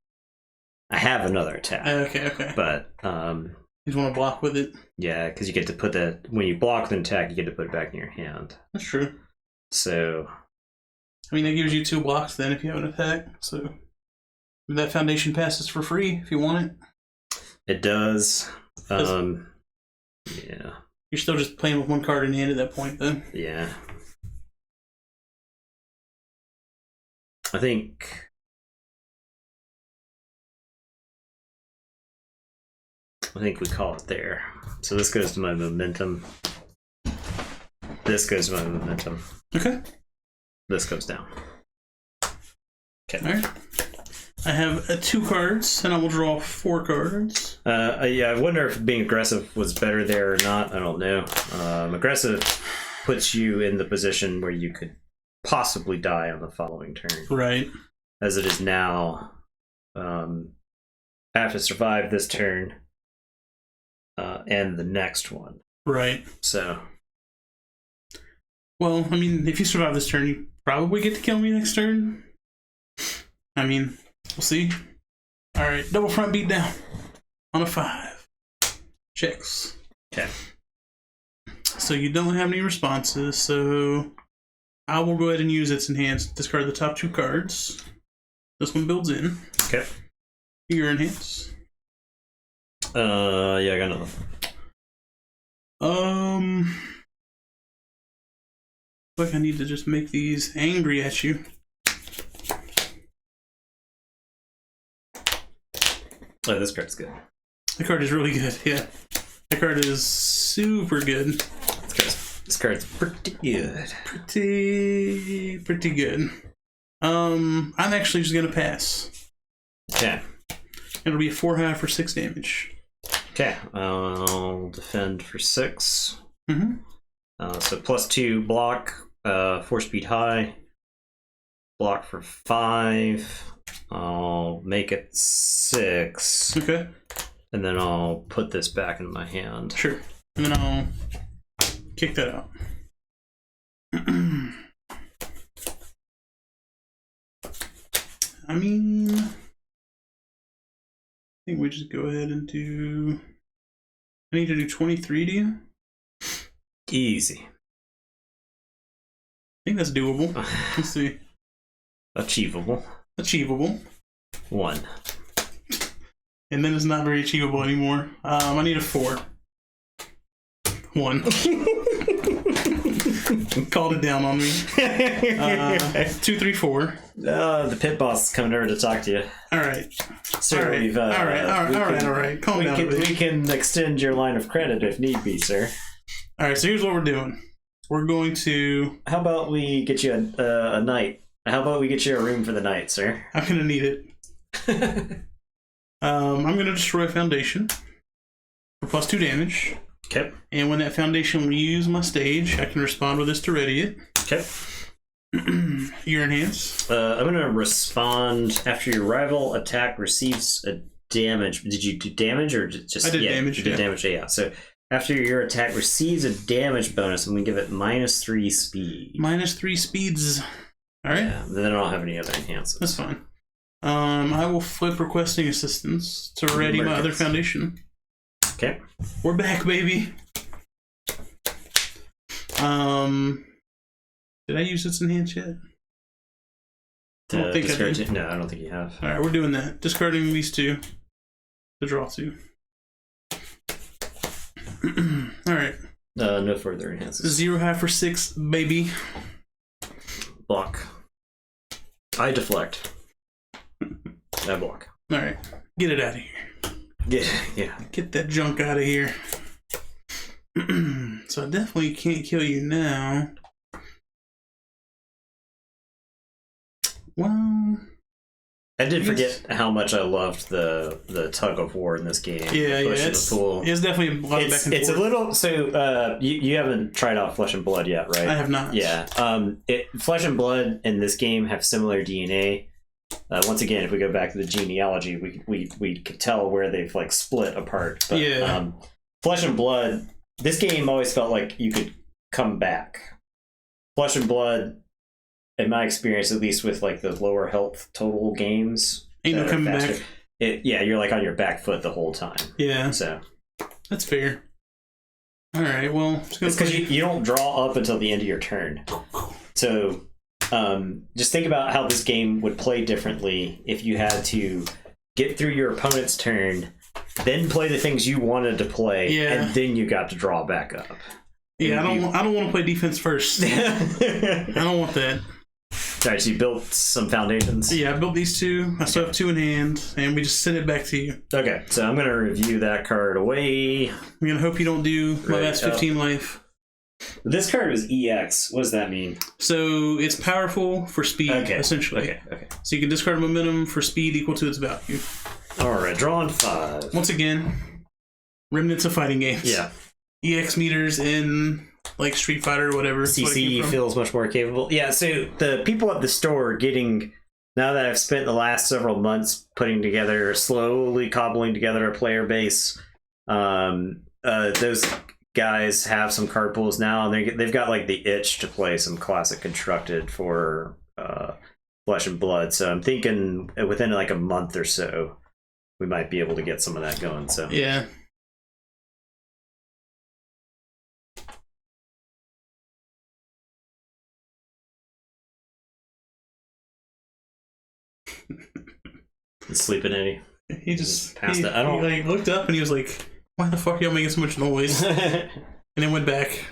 I have another attack. Okay. But, you just want to block with it? yeah, because you get to put that... When you block the attack, you get to put it back in your hand. That's true. So... I mean, that gives you 2 blocks then if you have an attack, so... That foundation passes for free if you want it. It does. Yeah. You're still just playing with 1 card in hand at that point, then. Yeah. I think we call it there. So this goes to my momentum. This goes to my momentum. Okay. This goes down. Okay. All right. I have 2 cards, and I will draw 4 cards. Yeah, I wonder if being aggressive was better there or not. I don't know. Aggressive puts you in the position where you could possibly die on the following turn. Right. As it is now, I have to survive this turn and the next one. Right. So. Well, I mean, if you survive this turn, you probably get to kill me next turn. I mean, we'll see. Alright, double front beat down. On a 5. Checks. Okay. So you don't have any responses, so I will go ahead and use its enhance. Discard the top 2 cards. This one builds in. Okay. Your enhance. Yeah, I got another. Like I need to just make these angry at you. Oh, this card's good. The card is really good, yeah. The card is super good. This card's pretty good. Pretty good. I'm actually just gonna pass. Okay. It'll be a 4/2 for 6 damage. Okay, I'll defend for 6. Mm-hmm. So +2 block, 4 speed high. Block for 5. I'll make it 6. Okay. And then I'll put this back in my hand. Sure. And then I'll kick that out. I mean, I think we just go ahead and do. I need to do 23, do you? Easy. I think that's doable. Let's see. Achievable. Achievable. 1. And then it's not very achievable anymore. I need a 4. 1. Called it down on me. 2, 3, 4. The pit boss is coming over to talk to you. Alright. Sir, All right. Calm down. We can extend your line of credit if need be, sir. Alright, so here's what we're doing. We're going to... How about we get you a night? How about we get you a room for the night, sir? I'm going to need it. I'm going to destroy a foundation for +2 damage. Okay. And when that foundation leaves my stage, I can respond with this to ready it. Okay. Your enhance. I'm going to respond after your rival attack receives a damage. Did you do damage or just... I did damage, You did damage, yeah. So after your attack receives a damage bonus, I'm going to give it -3 speed. -3 speeds. Alright. Yeah, then I don't have any other enhances. That's fine. I will flip requesting assistance to ready my other foundation. Okay. We're back, baby. Did I use its enhance yet? I don't think I did. No, I don't think you have. Alright, we're doing that. Discarding these 2 to draw 2. Alright. No further enhances. 0/2 for 6, baby. Block. I deflect. I block. Alright. Get it out of here. Yeah. Get that junk out of here. So I definitely can't kill you now. Well, I did forget how much I loved the tug of war in this game. Yeah, it's definitely a lot of back and it's forth. a little so. You haven't tried out Flesh and Blood yet, right? I have not. Yeah. Flesh and Blood and this game have similar DNA. Once again, if we go back to the genealogy, we could tell where they've like split apart. But, yeah. Flesh and Blood. This game always felt like you could come back. Flesh and Blood, in my experience, at least with like the lower health total games, ain't no coming back. You're like on your back foot the whole time. Yeah, so that's fair. All right, well, it's because you don't draw up until the end of your turn. So, just think about how this game would play differently if you had to get through your opponent's turn, then play the things you wanted to play, and then you got to draw back up. Yeah, I don't want to play defense first. I don't want that. All right, so you built some foundations? Yeah, I built these two. I still have 2 in hand, and we just send it back to you. Okay, so I'm going to review that card away. I'm going to hope you don't do my last 15 life. This card was EX. What does that mean? So it's powerful for speed, essentially. Okay. So you can discard momentum for speed equal to its value. All right, drawing 5. Once again, remnants of fighting games. Yeah. EX meters in like Street Fighter or whatever. CC feels much more capable. Yeah, so the people at the store are getting, now that I've spent the last several months slowly cobbling together a player base, those guys have some card pools now, and they've got like the itch to play some classic constructed for Flesh and Blood. So I'm thinking within like a month or so, we might be able to get some of that going. So yeah. Sleeping Eddie. He just passed it. He looked up and he was like, "Why the fuck are y'all making so much noise?" And then went back.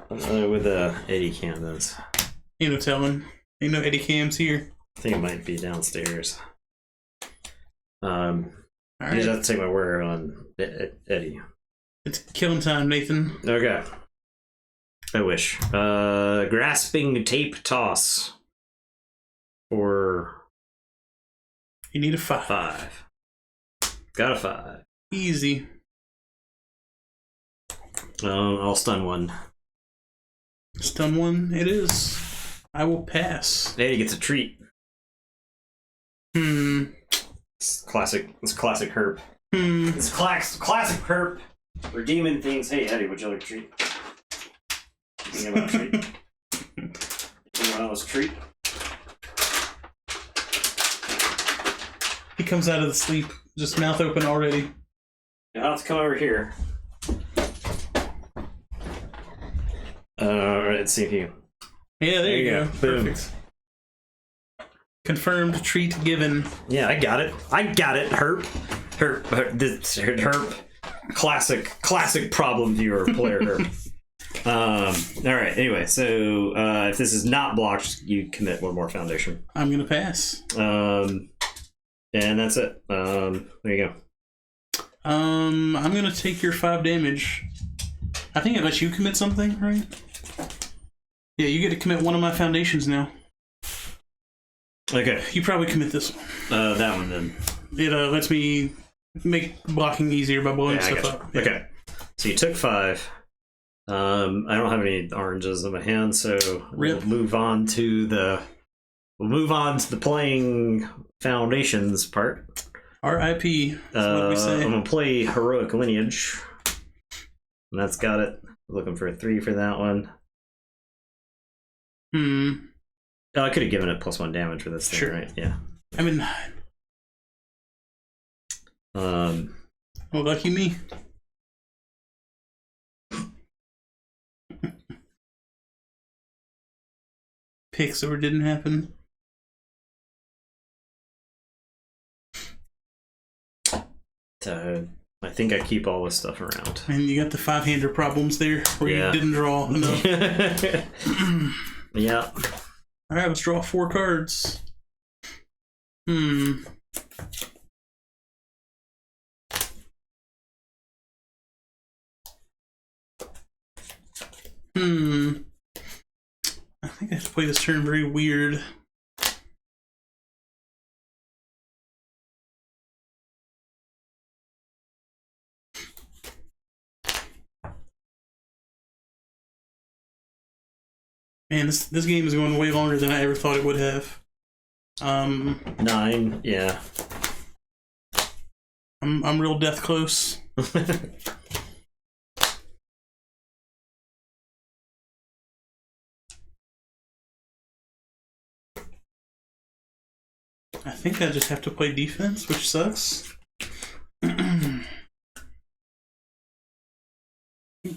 With the Eddie cam, Ain't no telling. Ain't no Eddie cams here. I think it might be downstairs. All right. You just have to take my word on Eddie. It's killing time, Nathan. Okay. I wish. Grasping Tape Toss. For... You need a 5. 5. Got a 5. Easy. I'll stun 1. Stun 1 it is. I will pass. Eddie gets a treat. It's classic herp. It's classic herp. Redeeming things. Hey Eddie, would you like a treat? You think about a treat? You think about a treat? He comes out of the sleep, just mouth open already. I'll have to come over here. Alright, let's see if you... Yeah, there you go. Boom. Perfect. Confirmed treat given. Yeah, I got it. Herp. Herp. Classic problem viewer player herp. Alright, anyway, so if this is not blocked, you commit 1 more foundation. I'm gonna pass. And that's it. There you go. I'm gonna take your 5 damage. I think I let you commit something, right? Yeah, you get to commit 1 of my foundations now. Okay. You probably commit this one. That one then. It lets me make blocking easier by blowing stuff up. Yeah. Okay. So you took 5. I don't have any oranges in my hand, so we'll move on to the playing foundations part. R.I.P. That's what we say. I'm gonna play Heroic Lineage. And that's got it. Looking for a 3 for that one. Oh, I could have given it +1 damage for this thing, right? Yeah. I'm in 9. Well, lucky me. Picks over didn't happen. I think I keep all this stuff around. And you got the 5-hander problems there where you didn't draw enough. Yeah. Alright, let's draw 4 cards. I think I have to play this turn very weird. Man, this game is going way longer than I ever thought it would have. 9, yeah. I'm real death close. I think I just have to play defense, which sucks.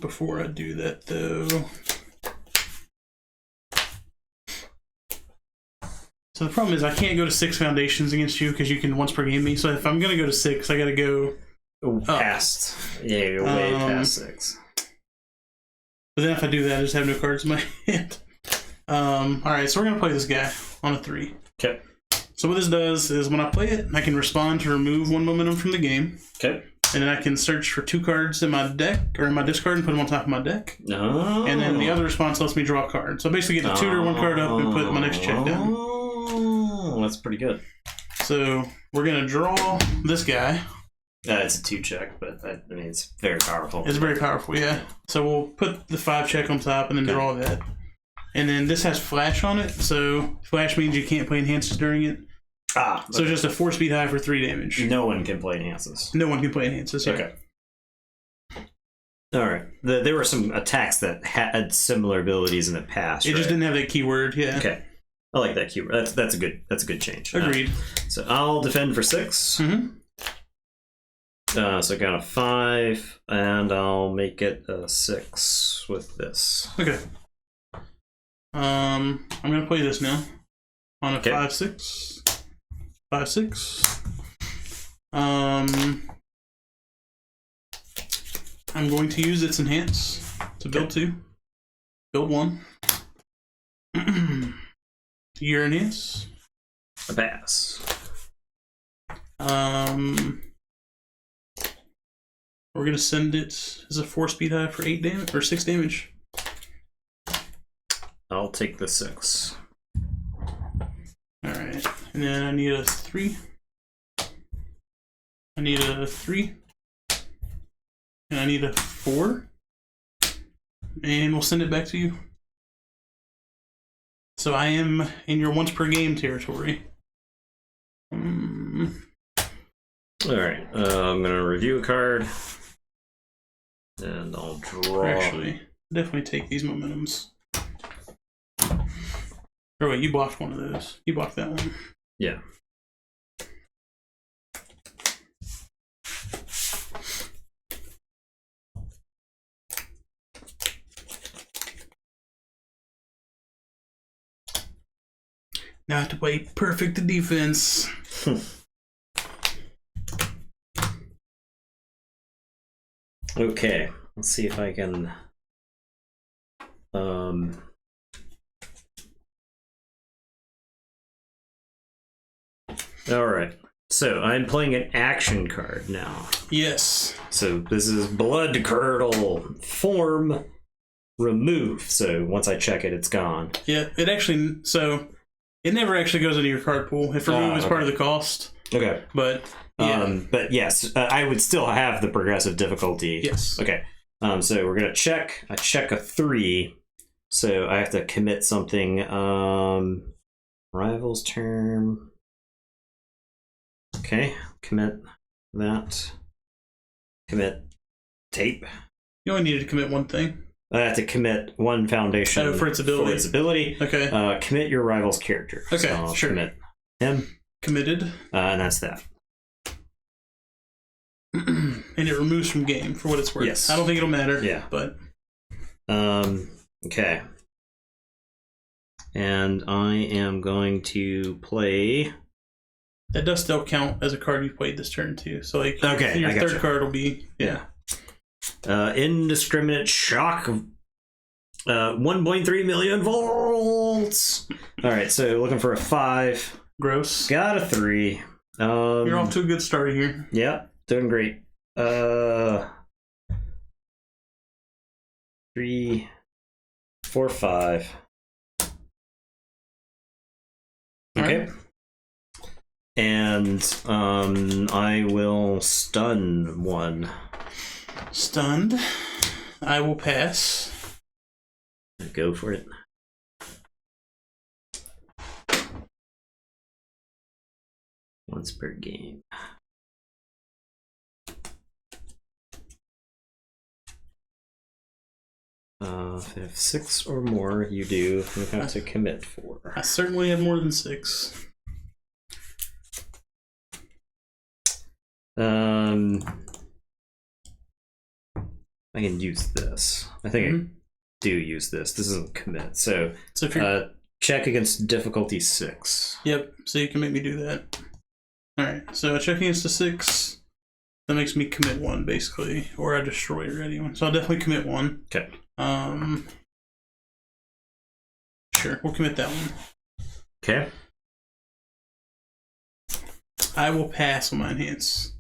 Before I do that, though. So the problem is I can't go to 6 foundations against you because you can once per game me. So if I'm going to go to 6, I got to go past. Yeah, you're way past 6. But then if I do that, I just have no cards in my hand. Alright, so we're going to play this guy on a 3. Okay. So what this does is when I play it, I can respond to remove 1 momentum from the game. Okay. And then I can search for 2 cards in my deck, or in my discard, and put them on top of my deck. Oh. And then the other response lets me draw a card. So I basically get to tutor 1 card up and put my next check down. Oh, that's pretty good. So we're going to draw this guy. It's a 2 check, but I mean, it's very powerful. It's very powerful, yeah. So we'll put the 5 check on top and then draw that. And then this has flash on it, so flash means you can't play enhances during it. Ah, okay. So just a 4-speed high for 3 damage. No one can play enhances. No one can play enhances. Yeah. Okay. All right. There were some attacks that had similar abilities in the past. It just didn't have that keyword. Yeah. Okay. I like that keyword. That's a good change. Agreed. So I'll defend for 6. Mm-hmm. So I got a 5, and I'll make it a 6 with this. Okay. I'm gonna play this now on a 5/6. 5/6. I'm going to use its enhance to build 2. Build 1. Your enhance. A pass. We're gonna send it as a 4-speed high for 8 damage or 6 damage. I'll take the 6. Alright. And then I need a 3. I need a 3. And I need a 4. And we'll send it back to you. So I am in your once per game territory. Alright. I'm going to review a card. And I'll draw. Actually, definitely take these momentums. Or wait, you blocked one of those. You blocked that one. Yeah. Now I have to play perfect defense. Okay. Let's see if I can... Alright. So, I'm playing an action card now. Yes. So, this is Blood Curdle. Form. Remove. So, once I check it, it's gone. Yeah, it actually... So, it never actually goes into your card pool. If remove is part of the cost. Okay. But, yeah. But yes, I would still have the progressive difficulty. Yes. Okay. So, we're going to check. I check a 3. So, I have to commit something. Rivals term... Okay, commit that. Commit tape. You only needed to commit one thing. I have to commit 1 foundation for its ability. For its ability. Okay. Commit your rival's character. Okay, so I'll sure. Commit him. Committed. And that's that. And it removes from game for what it's worth. Yes. I don't think it'll matter. Yeah. But. Okay. And I am going to play. That does still count as a card you played this turn too. So like okay, your third card will be indiscriminate shock. 1.3 million volts. All right, so looking for a 5. Gross. Got a 3. You're off to a good start here. Yeah, doing great. 3, 4, 5. Okay. Right. And I will stun 1. Stunned. I will pass. Go for it. Once per game. If you have 6 or more, you have to commit 4. I certainly have more than 6. I can use this. I think I do use this. This isn't commit. So if you're... check against difficulty 6. Yep, so you can make me do that. Alright, so I check against a 6. That makes me commit 1, basically. Or I destroy already one. So I'll definitely commit 1. Okay. Sure, we'll commit that one. Okay. I will pass on my enhance.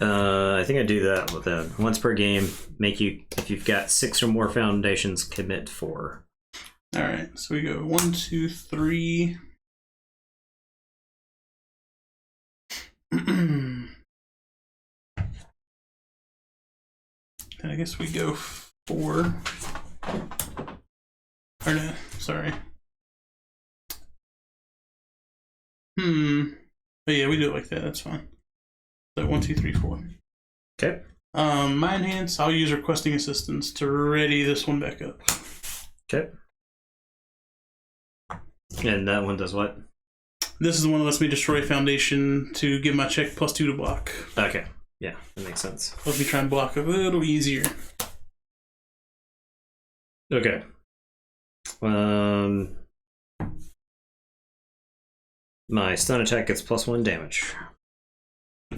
I think I do that with that. Once per game, if you've got 6 or more foundations, commit 4. Alright, so we go 1, 2, 3. I guess we go 4. Or no, sorry. But yeah, we do it like that, that's fine. So 1, 2, 3, 4. Okay. My enhance, I'll use requesting assistance to ready this one back up. Okay. And that one does what? This is the one that lets me destroy a foundation to give my check +2 to block. Okay. Yeah, that makes sense. Let me try and block a little easier. Okay. My stun attack gets +1 damage.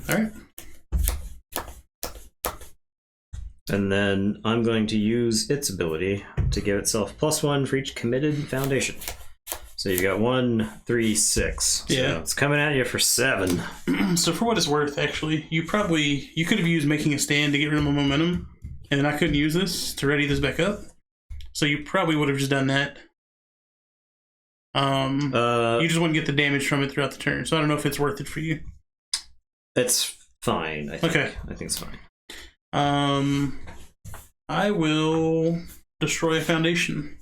Alright. And then I'm going to use its ability to give itself +1 for each committed foundation. So you got 1, 3, 6. So yeah, it's coming at you for 7. So for what it's worth, actually, you could have used making a stand to get rid of my momentum, and then I couldn't use this to ready this back up. So you probably would have just done that. You just wouldn't get the damage from it throughout the turn. So I don't know if it's worth it for you. It's fine. I think. Okay. I think it's fine. I will destroy a foundation.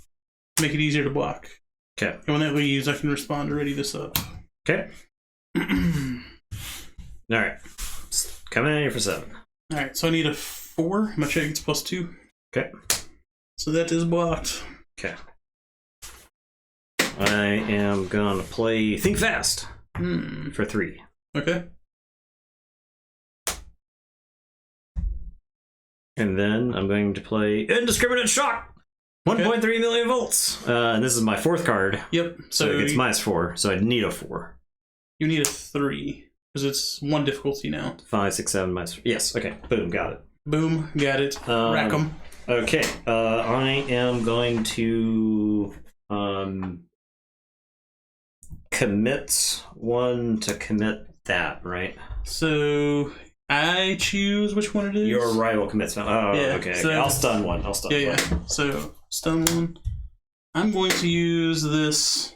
Make it easier to block. Okay. And when that leaves, I can respond to ready this up. Okay. Alright. Coming at you for 7. Alright, so I need a 4. My check gets +2. Okay. So that is blocked. Okay. I am gonna play Think Fast for 3. Okay. And then I'm going to play Indiscriminate Shock! 1.3 million volts! And this is my 4th card. Yep. So it gets -4, so I need a 4. You need a 3, because it's 1 difficulty now. 5, 6, 7, -4. Yes, okay. Boom, got it. Boom, got it. Rack 'em. Okay, I am going to commit 1 to commit that, right? So I choose which one it is. Your rival commits. Oh, yeah, okay. So, I'll stun 1. I'll stun 1. Yeah. So stun 1. I'm going to use this.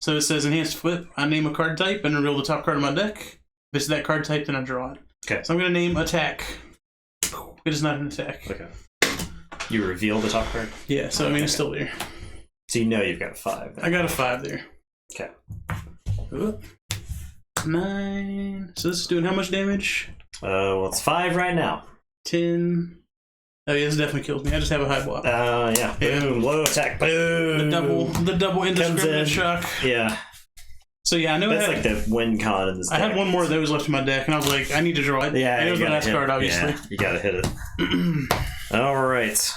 So it says enhanced flip. I name a card type and reveal the top card of my deck. If it's that card type, then I draw it. Okay. So I'm going to name attack. It is not an attack. Okay. You reveal the top card? Yeah, so I mean, it's still there. So you know you've got a 5. Then. I got a 5 there. Okay. 9. So this is doing how much damage? Well, it's 5 right now. 10. Oh yeah, this definitely kills me. I just have a high block. Yeah. Boom. Low attack. Boom. The double indiscriminate shock. Yeah. So yeah, I know that's like the win con in this deck. I had one more of those left in my deck, and I was like, I need to draw it. Yeah, and it was my last card, obviously. Yeah, you gotta hit it. All right.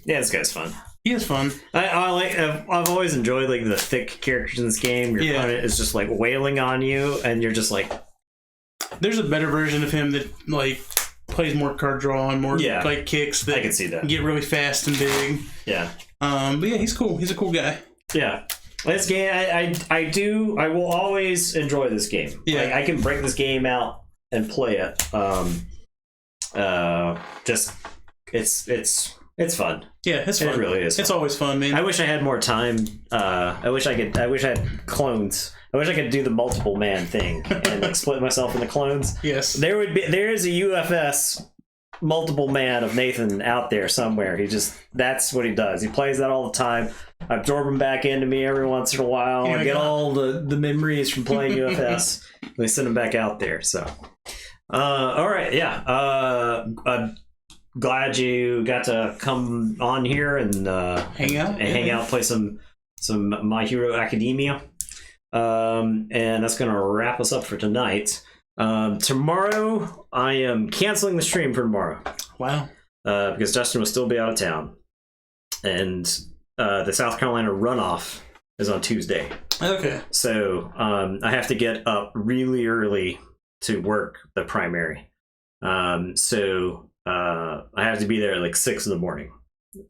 Yeah, this guy's fun. He is fun. I've always enjoyed like the thick characters in this game. Your opponent is just like wailing on you, and you're just like. There's a better version of him that like plays more card draw and more like kicks. That I can see that. Get really fast and big. Yeah. But yeah, he's cool. He's a cool guy. Yeah. This game, I will always enjoy this game. Yeah. Like, I can break this game out and play it. It's fun. Yeah, it's fun. It really is. It's always fun, man. I wish I had more time. I wish I had clones. I wish I could do the multiple man thing and like split myself into clones. Yes. There is a UFS multiple man of Nathan out there somewhere. That's what he does. He plays that all the time. I absorb him back into me every once in a while. I get all the memories from playing UFS. They send him back out there. So, all right, yeah. I'm glad you got to come on here and hang out, play some My Hero Academia. And that's gonna wrap us up for tonight. Tomorrow I am canceling the stream for tomorrow. Wow. Because Justin will still be out of town, and the South Carolina runoff is on Tuesday. Okay. So I have to get up really early to work the primary. So I have to be there at like 6 in the morning.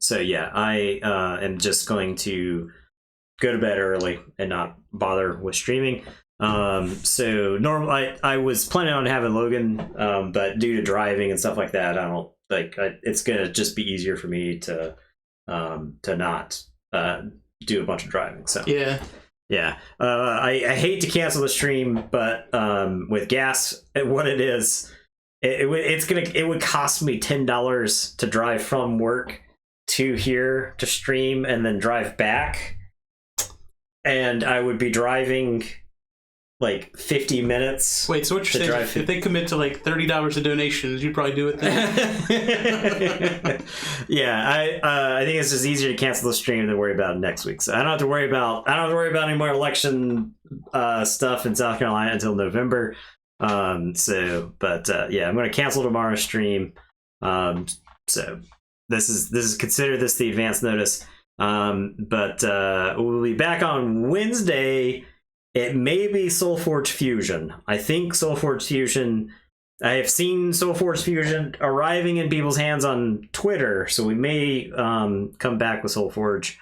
So yeah, I am just going to go to bed early and not bother with streaming. So normally I was planning on having Logan, but due to driving and stuff like that, I don't it's gonna just be easier for me to not do a bunch of driving. So yeah. I hate to cancel the stream, but with gas at what it is, it would cost me $10 to drive from work to here to stream and then drive back, and I would be driving like 50 minutes. Wait, so what you're saying is if they commit to like $30 of donations, you'd probably do it then? Yeah, I think it's just easier to cancel the stream than worry about it next week. So I don't have to worry about any more election stuff in South Carolina until November. Yeah, I'm going to cancel tomorrow's stream. So this is consider this the advance notice. But we'll be back on Wednesday. It may be Soulforge Fusion. I think Soulforge Fusion. I have seen Soulforge Fusion arriving in people's hands on Twitter, so we may come back with Soulforge.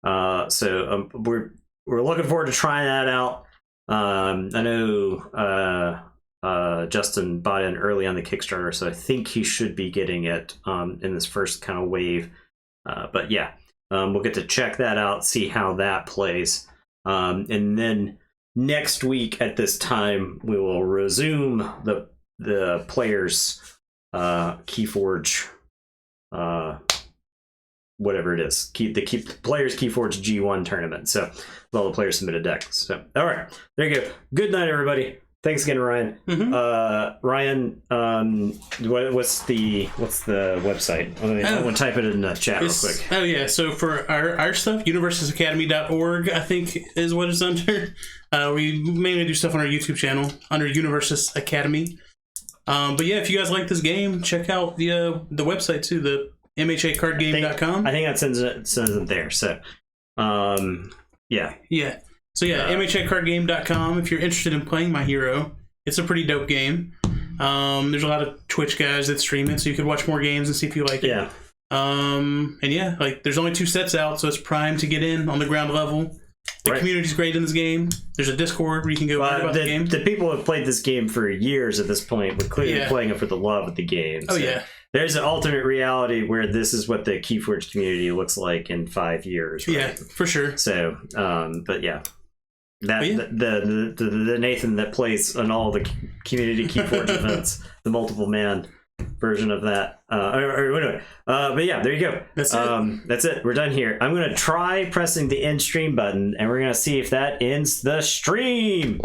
So we're looking forward to trying that out. I know Justin bought in early on the Kickstarter, so I think he should be getting it in this first kind of wave. But yeah, we'll get to check that out, see how that plays, and then next week at this time we will resume the players Keyforge whatever it is, the players Keyforge G1 tournament. So with all the players submitted decks. So all right, there you go. Good night, everybody. Thanks again, Ryan. Mm-hmm. Ryan, what's the website? I'm gonna type it in the chat real quick. Oh yeah, so for our stuff, universusacademy.org, I think is what it's under. We mainly do stuff on our YouTube channel under Universus Academy. But yeah, if you guys like this game, check out the website too, the mhacardgame.com. I think that sends it there. So yeah. So yeah, mhacardgame.com if you're interested in playing My Hero. It's a pretty dope game. There's a lot of Twitch guys that stream it, so you could watch more games and see if you like it. Yeah. And yeah, like there's only 2 sets out, so it's prime to get in on the ground level. The community's great in this game. There's a Discord where you can go read about the game. The people who have played this game for years at this point were clearly playing it for the love of the game. Oh, yeah. There's an alternate reality where this is what the Keyforge community looks like in 5 years. Right? Yeah, for sure. So, but yeah. The Nathan that plays on all the community Keyforge events, the multiple man version of that. But yeah, there you go. That's it. That's it. We're done here. I'm gonna try pressing the end stream button, and we're gonna see if that ends the stream.